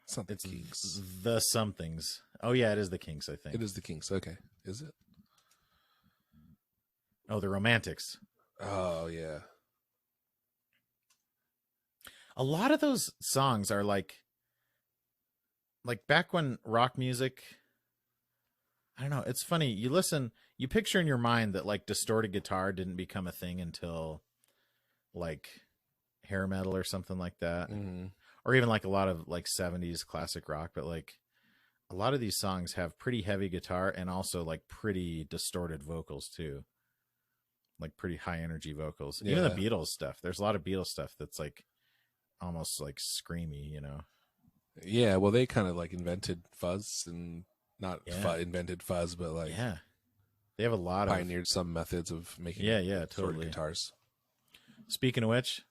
It's not the It's Kinks. the somethings. Oh, yeah, it is the Kinks, I think. It is the Kinks. Okay. Is it? Oh, the Romantics. Oh, yeah. A lot of those songs are like back when rock music, I don't know, it's funny, you picture in your mind that like distorted guitar didn't become a thing until like hair metal or something like that. Mm-hmm. Or even like a lot of like 70s classic rock, but like a lot of these songs have pretty heavy guitar and also like pretty distorted vocals too. Like pretty high energy vocals. Even the Beatles stuff. There's a lot of Beatles stuff that's like almost like screamy, you know. Yeah, well, they kind of like invented fuzz and not Yeah. invented fuzz, but like Yeah. They have a lot pioneered some methods of making totally distorted guitars. Speaking of which,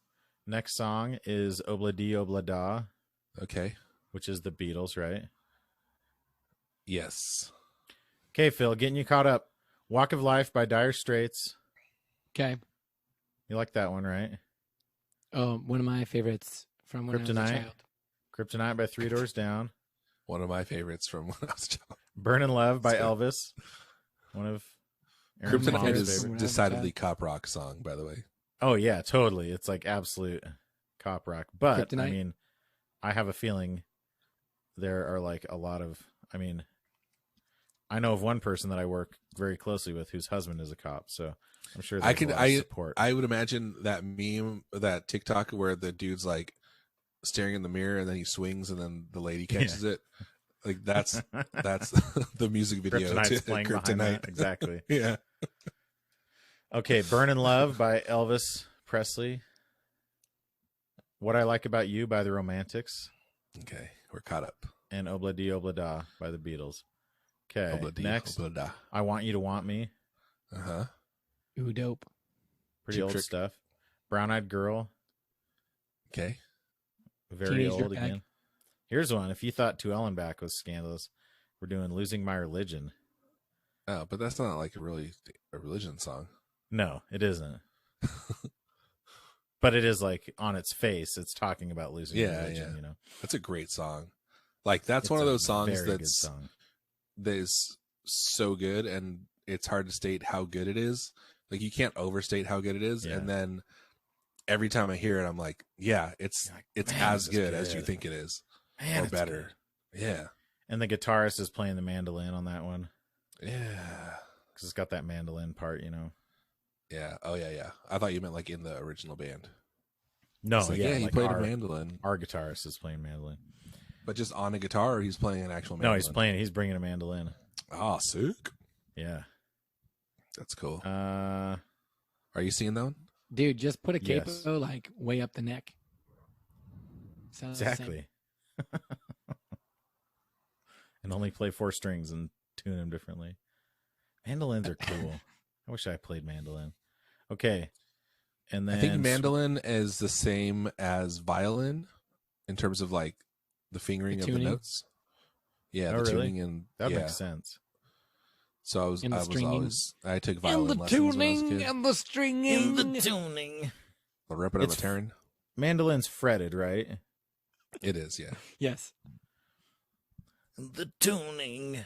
next song is Obla Di Obla Da, Okay. which is the Beatles, right? Yes. Okay, Phil, getting you caught up. Walk of Life by Dire Straits. Okay. You like that one, right? Oh, one of my favorites from when I was a Kryptonite. child. Kryptonite by 3 Doors Down. One of my favorites from when I was a child. Burnin' Love by That's good. Elvis. One of Aaron Kryptonite Paul's is favorite. decidedly cop rock song, by the way. Oh, yeah, totally. It's like absolute cop rock. But, I Kryptonite? mean, I have a feeling there are like a lot of, I mean, I know of one person that I work very closely with whose husband is a cop. So I'm sure there's a lot of support. I would imagine that meme, that TikTok where the dude's like staring in the mirror and then he swings and then the lady catches it. Like that's the music video Kryptonite's to playing behind that. Exactly. Yeah. Okay, Burnin' Love by Elvis Presley. What I Like About You by the Romantics. Okay, we're caught up. And Obla Di Obla Da by the Beatles. Okay, Obla-di, next, obla-da. I Want You to Want Me. Uh-huh. Ooh, dope. Pretty Cheap old Trick. stuff. Brown Eyed Girl. Okay. Very Teenage old Dirtbag. again. Here's one. If you thought To Ellenback was scandalous, we're doing Losing My Religion. Oh, but that's not like really a religion song. No, it isn't. But it is like on its face, it's talking about losing Yeah, religion, yeah. you know. That's a great song. Like that's It's one of a those songs very good that's song. that is so good and it's hard to state how good it is. Like you can't overstate how good it is. Yeah. And then every time I hear it, I'm like, yeah, it's You're like, it's "Man, as this is good as you good." think it is. Man, or it's better. good. Yeah. And the guitarist is playing the mandolin on that one. Yeah. Because it's got that mandolin part, Yeah. Oh, yeah. I thought you meant like in the original band. No, It's like, yeah, he like played a mandolin. Our guitarist is playing mandolin. But just on a guitar, or he's playing an actual mandolin? No, he's bringing a mandolin. Oh, sick. Yeah. That's cool. Uh, Are you seeing that one? Dude, just put a capo Yes. like way up the neck. Sounds the same. exactly. And only play 4 strings and tune them differently. Mandolins are cool. I wish I played mandolin. Okay. And then I think mandolin is the same as violin in terms of like the fingering The of the tuning? notes. Yeah, Oh, the really? tuning and that yeah. makes sense. So I was And the stringing. I took And violin the lessons when I was a tuning kid. and the stringing. tuning. The rip it It's- a turn. Mandolin's fretted, right? It is, yeah. Yes. The tuning.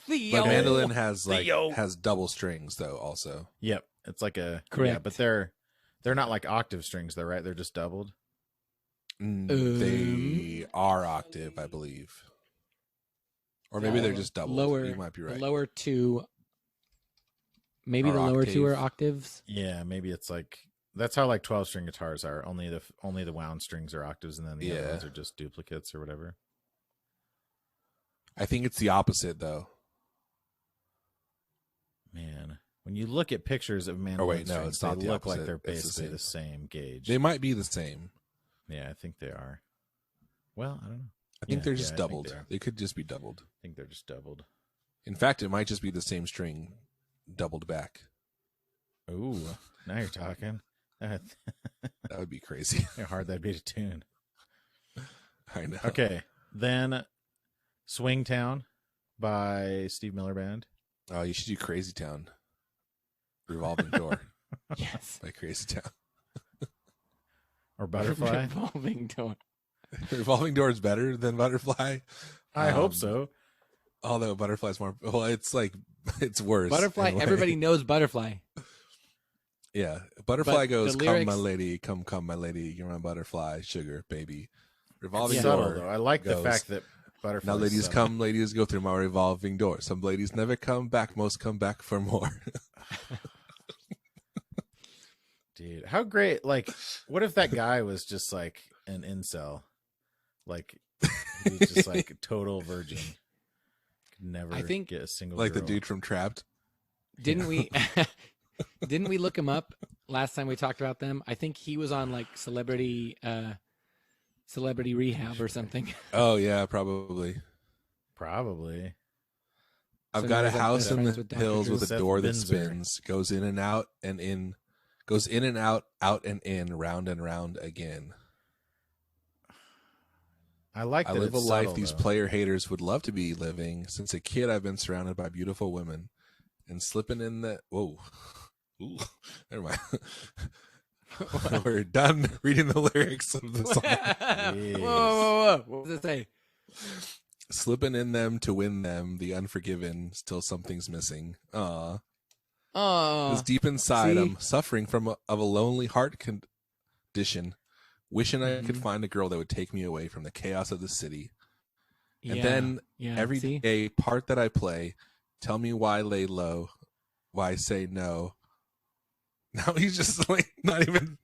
But mandolin has like Theo. has double strings though also. Yep. It's like a Yeah, Correct. but they're not like octave strings though, right? They're just doubled. They are octave, I believe. Or maybe they're just doubled. Lower, You might be right. The lower two. Maybe Or the lower two are octave. octaves. Yeah, maybe it's like that's how like 12-string guitars are. Only the wound strings are octaves, and then the other Yeah. ones are just duplicates or whatever. I think it's the opposite though. Man, when you look at pictures of mandolin wait, no, strings, it's not they the look like opposite. they're It's the basically same. the same gauge. They might be the same. Yeah, I think they are. Well, I don't know. I think Yeah, they're yeah, just I think doubled. they are. They could just be doubled. I think they're just doubled. In fact, it might just be the same string doubled back. Ooh, now you're talking. That would be crazy. How hard that'd be to tune. I know. Okay, then Swing Town by Steve Miller Band. Oh, you should do Crazy Town. Revolving Door Yes. by Crazy Town. Or Butterfly. Revolving door. Revolving Door is better than Butterfly. I hope Um, so. Although Butterfly's more, well, it's like, it's worse. Butterfly. in a way. Everybody knows butterfly. Yeah. Butterfly But goes, the come, my lyrics- lady, come, my lady. You're my butterfly, sugar, baby. Revolving It's Door. subtle though. I like the goes, fact that Butterfly. Now, ladies come, ladies go through my revolving door. Some ladies never come back. Most come back for more. Dude, how great! Like, what if that guy was just like an incel? Like, he was just like a total virgin. Could never I think- get a single Like the girl. dude from Trapped. Didn't we? Didn't we look him up last time we talked about them? I think he was on like celebrity rehab or something. Oh, yeah, probably. Probably. I've So got now a he's, like, house best in friends the with Dr. hills Drew. with a Seth door that Binzer. spins, goes in and out and in, goes in and out and in, round and round again. I like I that live a it's life subtle, these though. player haters would love to be living. Since a kid, I've been surrounded by beautiful women and slipping in the. Whoa. Ooh, never mind. We're done reading the lyrics of the song. Yes. Whoa. What does it say? Slipping in them to win them, the unforgiven, still something's missing. Aw. Oh, Because deep inside, see? I'm suffering from of a lonely heart condition, wishing I could Mhm. find a girl that would take me away from the chaos of the city. And yeah. then Yeah. every see? day, part that I play, tell me why lay low, why say no. Now he's just like not even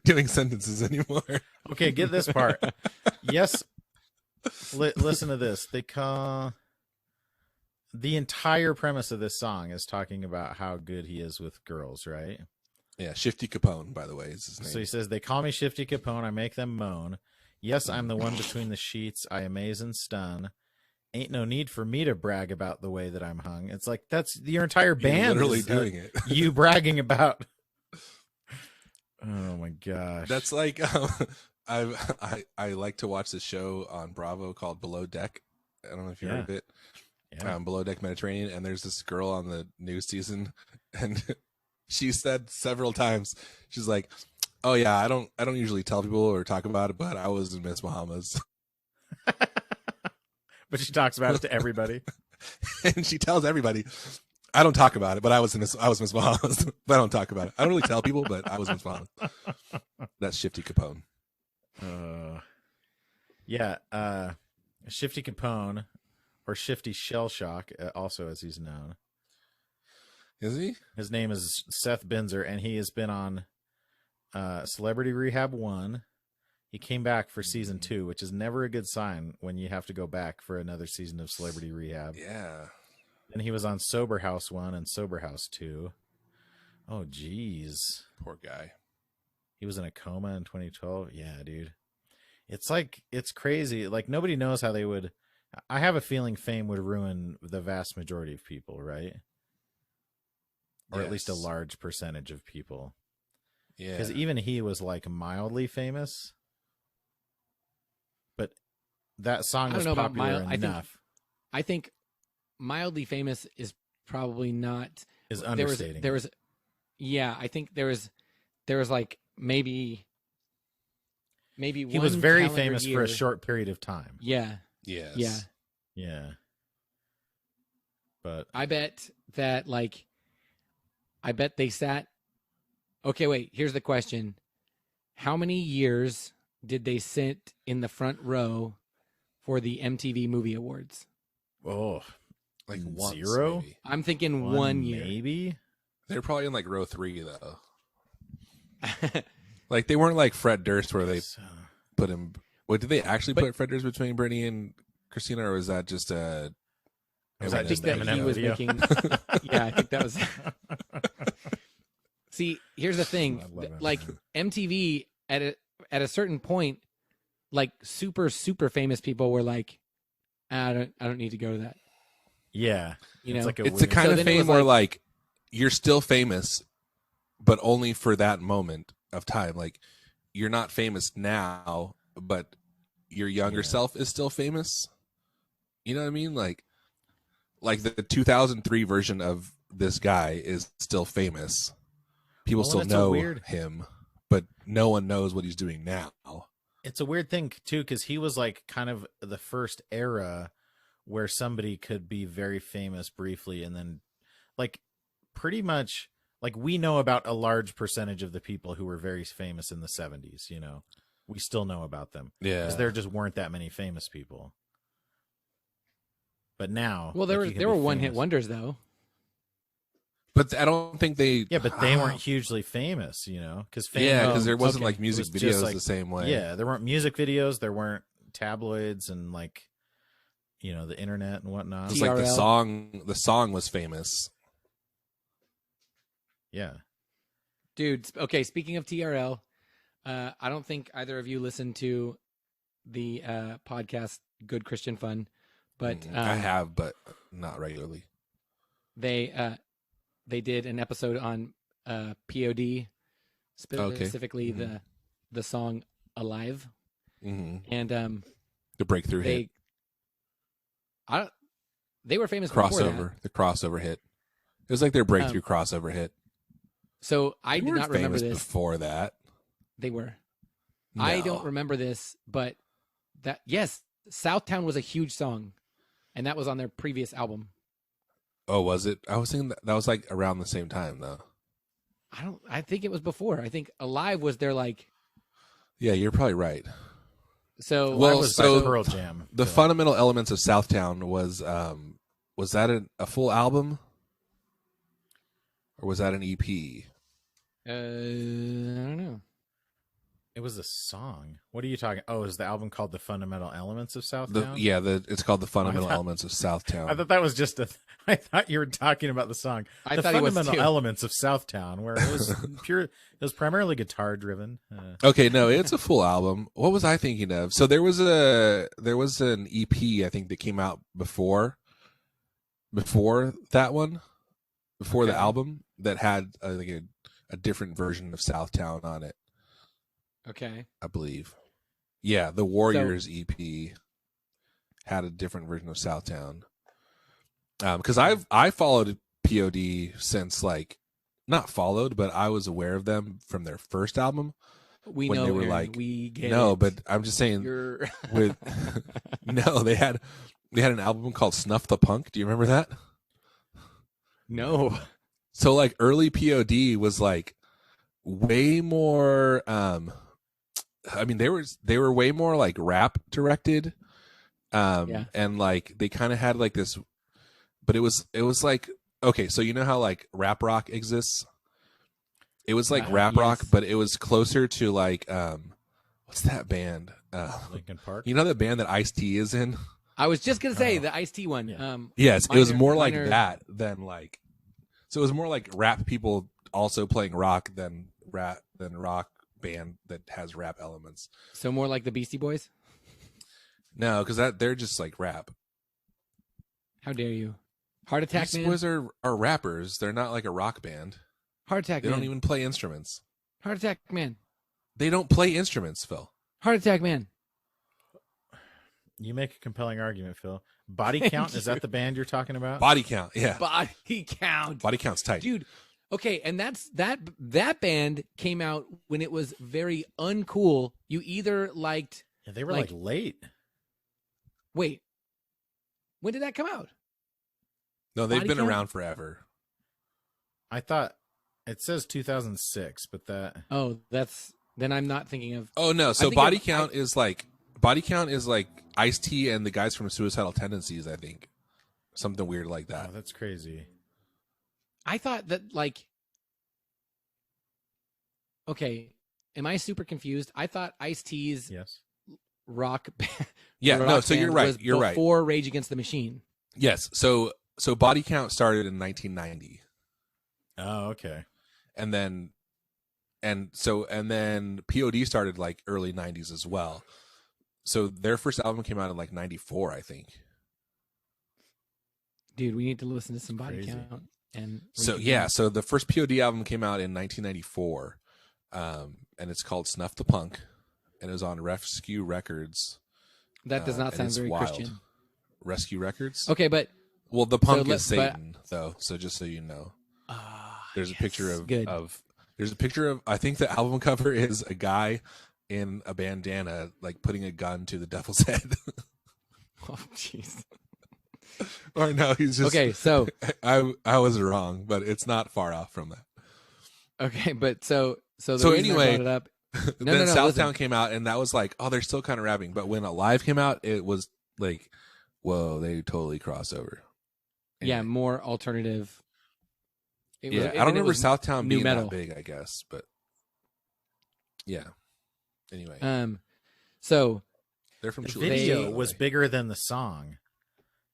doing sentences anymore. Okay, get this part. Yes. Listen to this. They call the entire premise of this song is talking about how good he is with girls, right? Yeah, Shifty Capone, by the way, is his name. So he says, they call me Shifty Capone. I make them moan. Yes, I'm the one between the sheets. I amaze and stun. Ain't no need for me to brag about the way that I'm hung. It's like, that's your entire You're band. literally is, doing it. You bragging about. Oh my gosh. That's like I like to watch this show on Bravo called Below Deck. I don't know if you heard of it. yeah. Below Deck Mediterranean, and there's this girl on the new season, and she said several times, she's like, "Oh yeah, I don't usually tell people or talk about it, but I was in Miss Bahamas," But she talks about it to everybody. and she tells everybody, "I don't talk about it, but I was Miss Bahamas, but I don't talk about it. I don't really tell people, but I was Miss Bahamas." That's Shifty Capone. Yeah. Shifty Capone, or Shifty Shellshock, also as he's known. Is he? His name is Seth Benzer, and he has been on Celebrity Rehab 1. He came back for season 2, which is never a good sign when you have to go back for another season of Celebrity Rehab. Yeah. And he was on Sober House 1 and Sober House 2. Oh, jeez. Poor guy. He was in a coma in 2012. Yeah, dude. It's like, it's crazy. Like, nobody knows how they would. I have a feeling fame would ruin the vast majority of people, right? Or at least a large percentage of people. Yeah. Because even he was like mildly famous. But that song was popular enough. I think mildly famous is probably not. Is understating. There was yeah, I think there was like maybe he one was very calendar famous year. for a short period of time. Yeah. Yes. Yeah. Yeah. But I bet that they sat. Okay, wait, here's the question. How many years did they sit in the front row for the MTV Movie Awards? oh, Like once, 0? maybe. I'm thinking 1 year. Maybe. They're probably in like row 3 though. Like they weren't like Fred Durst where they put him. What did they actually put Fred Durst between Brittany and Christina, or was that just a? Was I that think just that Eminem he was video? making. Yeah, I think that was. See, here's the thing. I love it. Like MTV at a certain point, like super famous people were like, I don't need to go to that. Yeah. You know, It's like a It's the weird- kind So of then it fame was where like you're still famous, but only for that moment of time. Like you're not famous now, but your younger self is still famous. You know what I mean? Like the 2003 version of this guy is still famous. People Well, still and it's a know weird- him, but no one knows what he's doing now. It's a weird thing too, because he was like kind of the first era where somebody could be very famous briefly and then like pretty much like we know about a large percentage of the people who were very famous in the 70s, you know. We still know about them. Yeah. Because there just weren't that many famous people. But now, well, there like, you can were be one hit famous. wonders though. But I don't think they. Yeah, but they weren't hugely famous, you know, because Yeah, because there wasn't okay. like music It was just videos like- the same way. Yeah, there weren't music videos, there weren't tabloids and like, you know, the internet and whatnot. It's like the TRL. song was famous. Yeah, Dude, okay, speaking of TRL, I don't think either of you listened to the podcast Good Christian Fun, but I have, but not regularly. they did an episode on POD, specifically Mhm. the song Alive, Hmm. and The breakthrough hit, they were famous before that. crossover, the crossover hit. It was like their breakthrough crossover hit. So I They did weren't not remember famous this. before that. They were. I don't No. remember this, but that yes, Southtown was a huge song, and that was on their previous album. Oh, was it? I was thinking that was like around the same time though. I think it was before. I think Alive was their like. Yeah, you're probably right. So Well, that was by so Pearl Jam. The so- fundamental elements of Southtown was that a full album, or was that an E EP? I don't know. It was a song. What are you talking? Oh, is the album called The Fundamental Elements of It's Southtown? called the fundamental thought- elements of Southtown. I thought that was just a. I thought you were talking about the song. I The thought he was Fundamental too. Elements of Southtown, where it was pure. It was primarily guitar driven. Okay, no, it's a full album. What was I thinking of? So there was an EP I think that came out before that one, before the Okay. album that had like a different version of Southtown on it, Okay. I believe. Yeah, the Warriors EP had a different version of Southtown. Because I followed POD since like not followed, but I was aware of them from their first album. We When know they were Aaron, like, we get No, it. but I'm just saying You're with no, they had an album called Snuff the Punk. Do you remember that? no. So like early POD was like way more I mean they were way more like rap directed Yeah. And like they kind of had like this, but it was like, okay, so you know how like rap rock exists? It was like rap rock, Yes. but it was closer to like what's that band? Linkin Park. You know the band that Ice-T is in? I was just gonna say Oh. the Ice-T one. Yeah. Yes, it was more like Minor- that than like. So it was more like rap people also playing rock than rock band that has rap elements. So more like the Beastie Boys. No, because they're just like rap. How dare you? Heart Attack Beastie Man. Boys are rappers. They're not like a rock band. Heart Attack They Man. don't even play instruments. Heart Attack Man. They don't play instruments, Phil. Heart Attack Man. You make a compelling argument, Phil. Body Count, is that the band you're talking about? Body Count, yeah. Body Count. Body Count's tight. Dude. Okay, and that band came out when it was very uncool. You either liked Yeah, they were like late. wait. When did that come out? No, they've Body been Count? around forever. I thought it says 2006, but that Oh, then I'm not thinking of Oh no, so think Body of- Count is like Ice-T and the guys from Suicidal Tendencies, I think. Something weird like that. oh, that's crazy. I thought that like okay, am I super confused? I thought Ice-T's Yes. rock Yeah, rock no, so you're band right. was You're right. before Rage Against the Machine. Yes. So Body Count started in 1990. Oh, okay. And then POD started like early 90s as well. So their first album came out in like 94, I think. Dude, we need to listen to some Body Crazy. Count. And So yeah, so the first POD album came out in 1994, and it's called Snuff the Punk, and it was on Rescue Records. that does not and sound it's very wild. Christian. Rescue Records. Okay, but Well, the punk So is let- but- Satan, though. So just so you know, there's yes, a picture of good. there's a picture of, I think the album cover is a guy in a bandana like putting a gun to the devil's head. Oh, jeez. Or no, he's just Okay, so I was wrong, but it's not far off from that. okay, but so the So reason I anyway, brought it up. Then no, Southtown listen. came out, and that was like, oh, they're still kind of rapping. But when Alive came out, it was like, whoa, they totally cross over. Yeah, Anyway. more alternative. It Yeah, was- I and don't it remember was Southtown new being metal. that big, I guess, but yeah. Anyway, So they're from The Chile. video was bigger than the song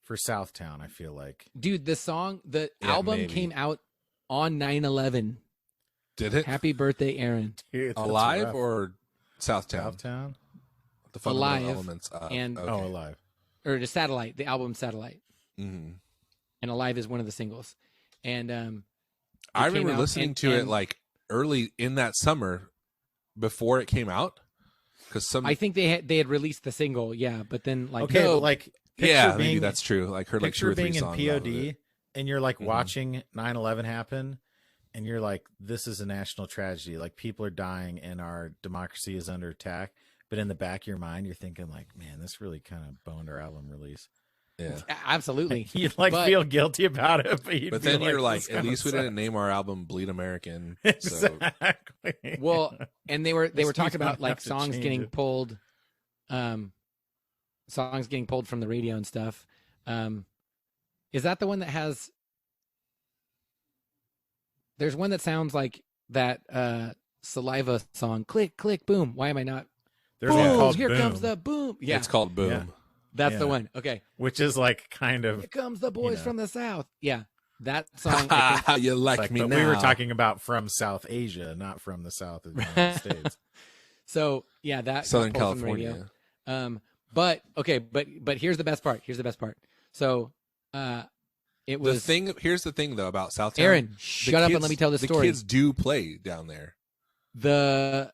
for Southtown, I feel like. dude, the Yeah, album maybe. came out on 9/11. Did it Happy birthday, Aaron. Dude, that's Alive rough. or Southtown? Southtown? The fundamental Alive elements of, and- okay. Oh, Alive. Or the Satellite, the album Satellite. Mhm. And Alive is one of the singles. And I came remember out listening and- to it and- like early in that summer before it came out, because I think they had released the single, yeah, but then like Okay, no, but like picture yeah, being, maybe that's true. Like heard like two picture or three being in songs off of POD it. and you're like Mhm. watching 9/11 happen and you're like, this is a national tragedy. Like people are dying and our democracy is under attack. But in the back of your mind, you're thinking like, man, this really kind of boned our album release. Yeah, absolutely. You'd like But- feel guilty about it, but, you'd but feel then you're like, this at kinda least we sucks. didn't name our album "Bleed American." So Exactly. Well, and they were Just talking don't about like have to songs change getting it. pulled, songs getting pulled from the radio and stuff. Is that the one that has? There's one that sounds like that Saliva song. Click, click, boom. Why am I not? There's boom, one called here Boom, comes the boom. Yeah, it's called Boom. Yeah. that's the yeah. one. Okay, which is like kind of here comes the boys know. from the south. Yeah, that song. I think, How you like, like, me but now? we were talking about from South Asia, not from the South of the United States. so yeah, that got Southern pulled from the radio. California. But okay, but here's the best part. Here's the best part. So, it The was thing. Here's the thing, though, about Southtown. Aaron. The Shut up and kids- let me tell the The story. kids do play down there. They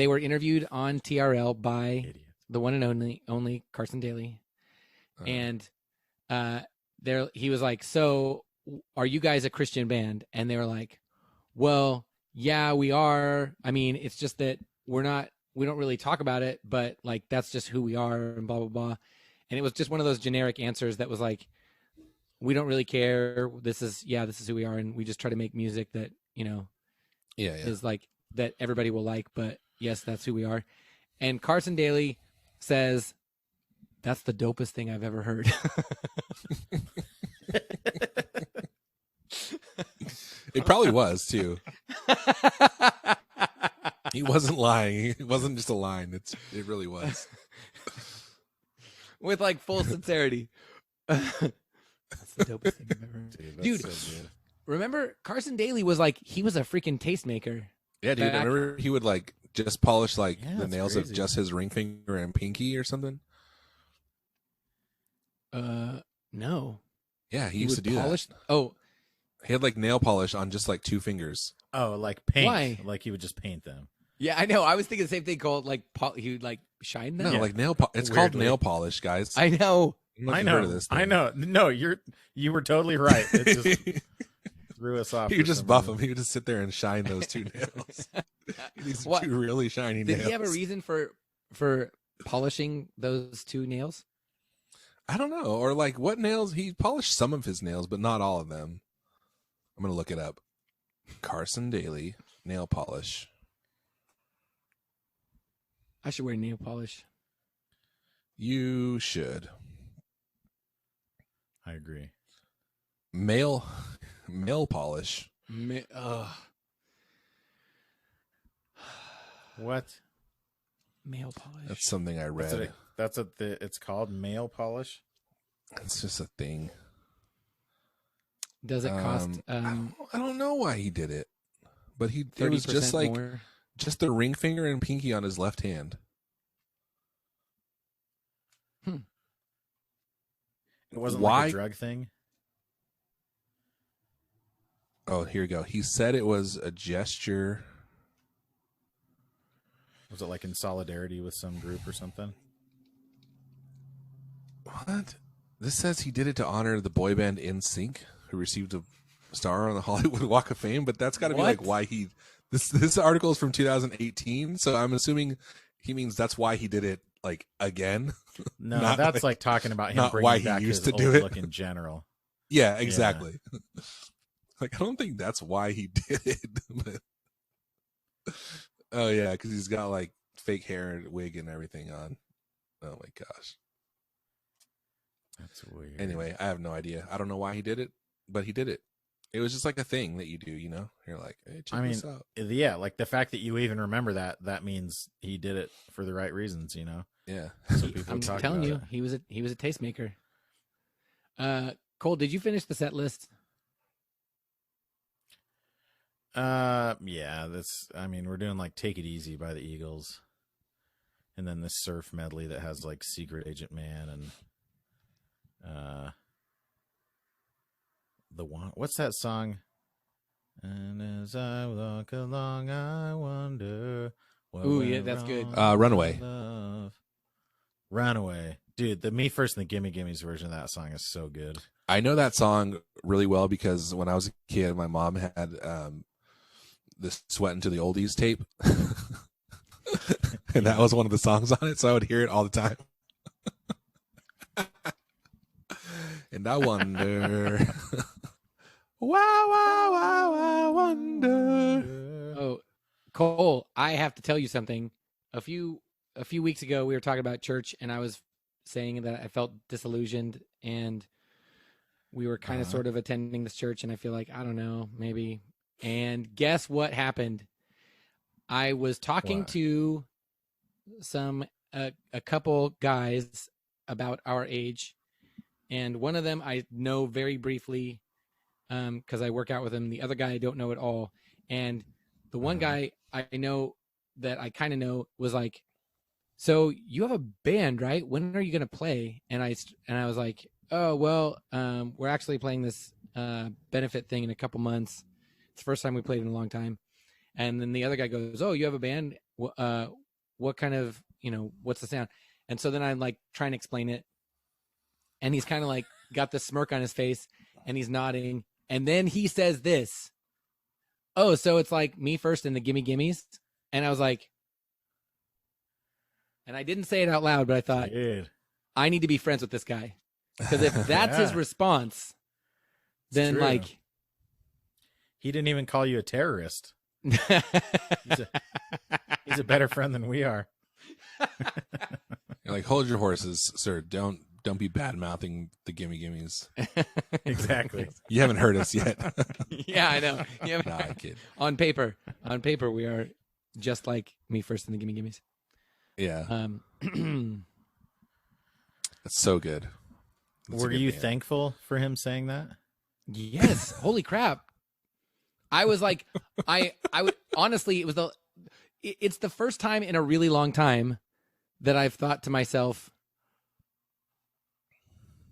were interviewed on TRL by Idiot. the one and only Carson Daly, Uh, and he was like, "So, are you guys a Christian band?" And they were like, "Well, yeah, we are. I mean, it's just that we don't really talk about it, but like that's just who we are and blah blah blah." And it was just one of those generic answers that was like, "We don't really care. This is who we are, and we just try to make music that yeah, yeah. is like that everybody will like, but yes, that's who we are." And Carson Daly says, That's the dopest thing I've ever heard. It probably was too. He wasn't lying. It wasn't just a line. It really was. With like full sincerity. That's the dopest thing I've ever heard. Dude, so good. remember Carson Daly was like, he was a freaking tastemaker. Yeah, dude. Back- Remember he would like just polish like Yeah, the that's nails crazy. of just his ring finger and pinky or something. No. Yeah, he He used to would do polish. that. Oh, He had like nail polish on just like 2 fingers. Oh, like paint. Why? Like he would just paint them. yeah, I know. I was thinking the same thing. Called like he would like shine them. No, Yeah. like it's called Weirdly. nail polish, guys. I know. I'm not I heard know. of this I thing. know. No, you were totally right. It just threw us off. He for would just some buff reason. them. He would just sit there and shine those 2 nails. These What? 2 really shiny Did nails. he have a reason for polishing those 2 nails? I don't know. Or like what nails? He polished some of his nails, but not all of them. I'm going to look it up. Carson Daly nail polish. I should wear nail polish. You should. I agree. Male polish. What? Nail polish. That's something I That's read. what it's called. Nail polish. It's just a thing. Does it cost I don't know why he did it, but it 30% was just like more? just the ring finger and pinky on his left hand. It wasn't Why? like a drug thing. Oh, here we go. He said it was a gesture. Was it like in solidarity with some group or something? What? This says he did it to honor the boy band NSYNC, who received a star on the Hollywood Walk of Fame. But that's got to be like What? why he. This article is from 2018, so I'm assuming he means that's why he did it like again. No, Not that's like- like talking about him not bringing why he back used his to do old it. look in general. Yeah, exactly. Like I don't think that's why he did it. But... Oh yeah, because he's got like fake hair and wig and everything on. Oh my gosh. That's weird. Anyway, I have no idea. I don't know why he did it, but he did it. It was just like a thing that you do, you know? You're like, hey, check this out. Yeah, like the fact that you even remember that means he did it for the right reasons, you know. Yeah. So people I'm talk telling about you, it. he was a tastemaker. Cole, did you finish the set list? Yeah, we're doing like Take It Easy by the Eagles. And then this surf medley that has like Secret Agent Man and what's that song? And as I walk along, I wonder. Ooh, yeah, that's good. Runaway. Love. Runaway. Dude, the Me First and the Gimme Gimme's version of that song is so good. I know that song really well because when I was a kid, my mom had this Sweat Into the Oldies tape. And that was one of the songs on it, so I would hear it all the time. And I wonder. I wonder. Oh, Cole, I have to tell you something. A few weeks ago, we were talking about church, and I was saying that I felt disillusioned, and we were kind of sort of attending this church, and I feel like, I don't know, maybe. And guess what happened? I was talking What? to a couple guys about our age, and one of them I know very briefly because I work out with him. The other guy I don't know at all. And the one guy I know that I kind of know was like, so you have a band, right? When are you going to play? And I was like, oh, well, we're actually playing this benefit thing in a couple months. It's the first time we played in a long time. And then the other guy goes, oh, you have a band? What kind of, what's the sound? And so then I'm like trying to explain it. And he's kind of like got this smirk on his face and he's nodding. And then he says this, oh, so it's like Me First and the Gimme Gimmes. And I was like, and I didn't say it out loud, but I thought, Dude, I need to be friends with this guy. Because if that's his Yeah. response, then true. like, he didn't even call you a terrorist. He's a better friend than we are. You're like, hold your horses, sir. Don't be bad mouthing the gimme gimmes. Exactly. You haven't heard us yet. Yeah, I know. Yeah, Nah, I kid. on paper, we are just like Me First and the Gimme Gimmes. Yeah, that's so good. That's a Were good you band. thankful for him saying that? Yes. Holy crap. I was like, I would honestly, it's the first time in a really long time that I've thought to myself,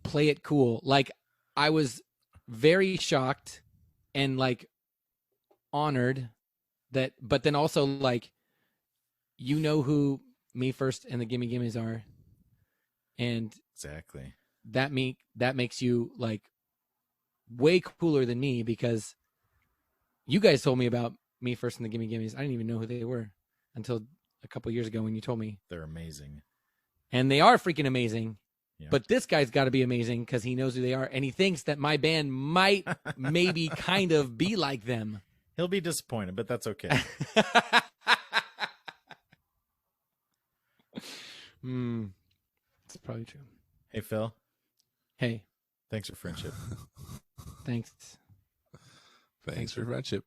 play it cool. Like, I was very shocked and like honored that, but then also like, you know who Me First and the Gimme Gimmes are. And Exactly. that makes you like way cooler than me, because you guys told me about Me First and the Gimme Gimmes. I didn't even know who they were until a couple years ago when you told me. They're amazing. And they are freaking amazing. Yeah. But this guy's got to be amazing because he knows who they are. And he thinks that my band might maybe kind of be like them. He'll be disappointed, but that's okay. It's probably true. Hey, Phil. Hey, Thanks for friendship. thanks. Thanks for friendship.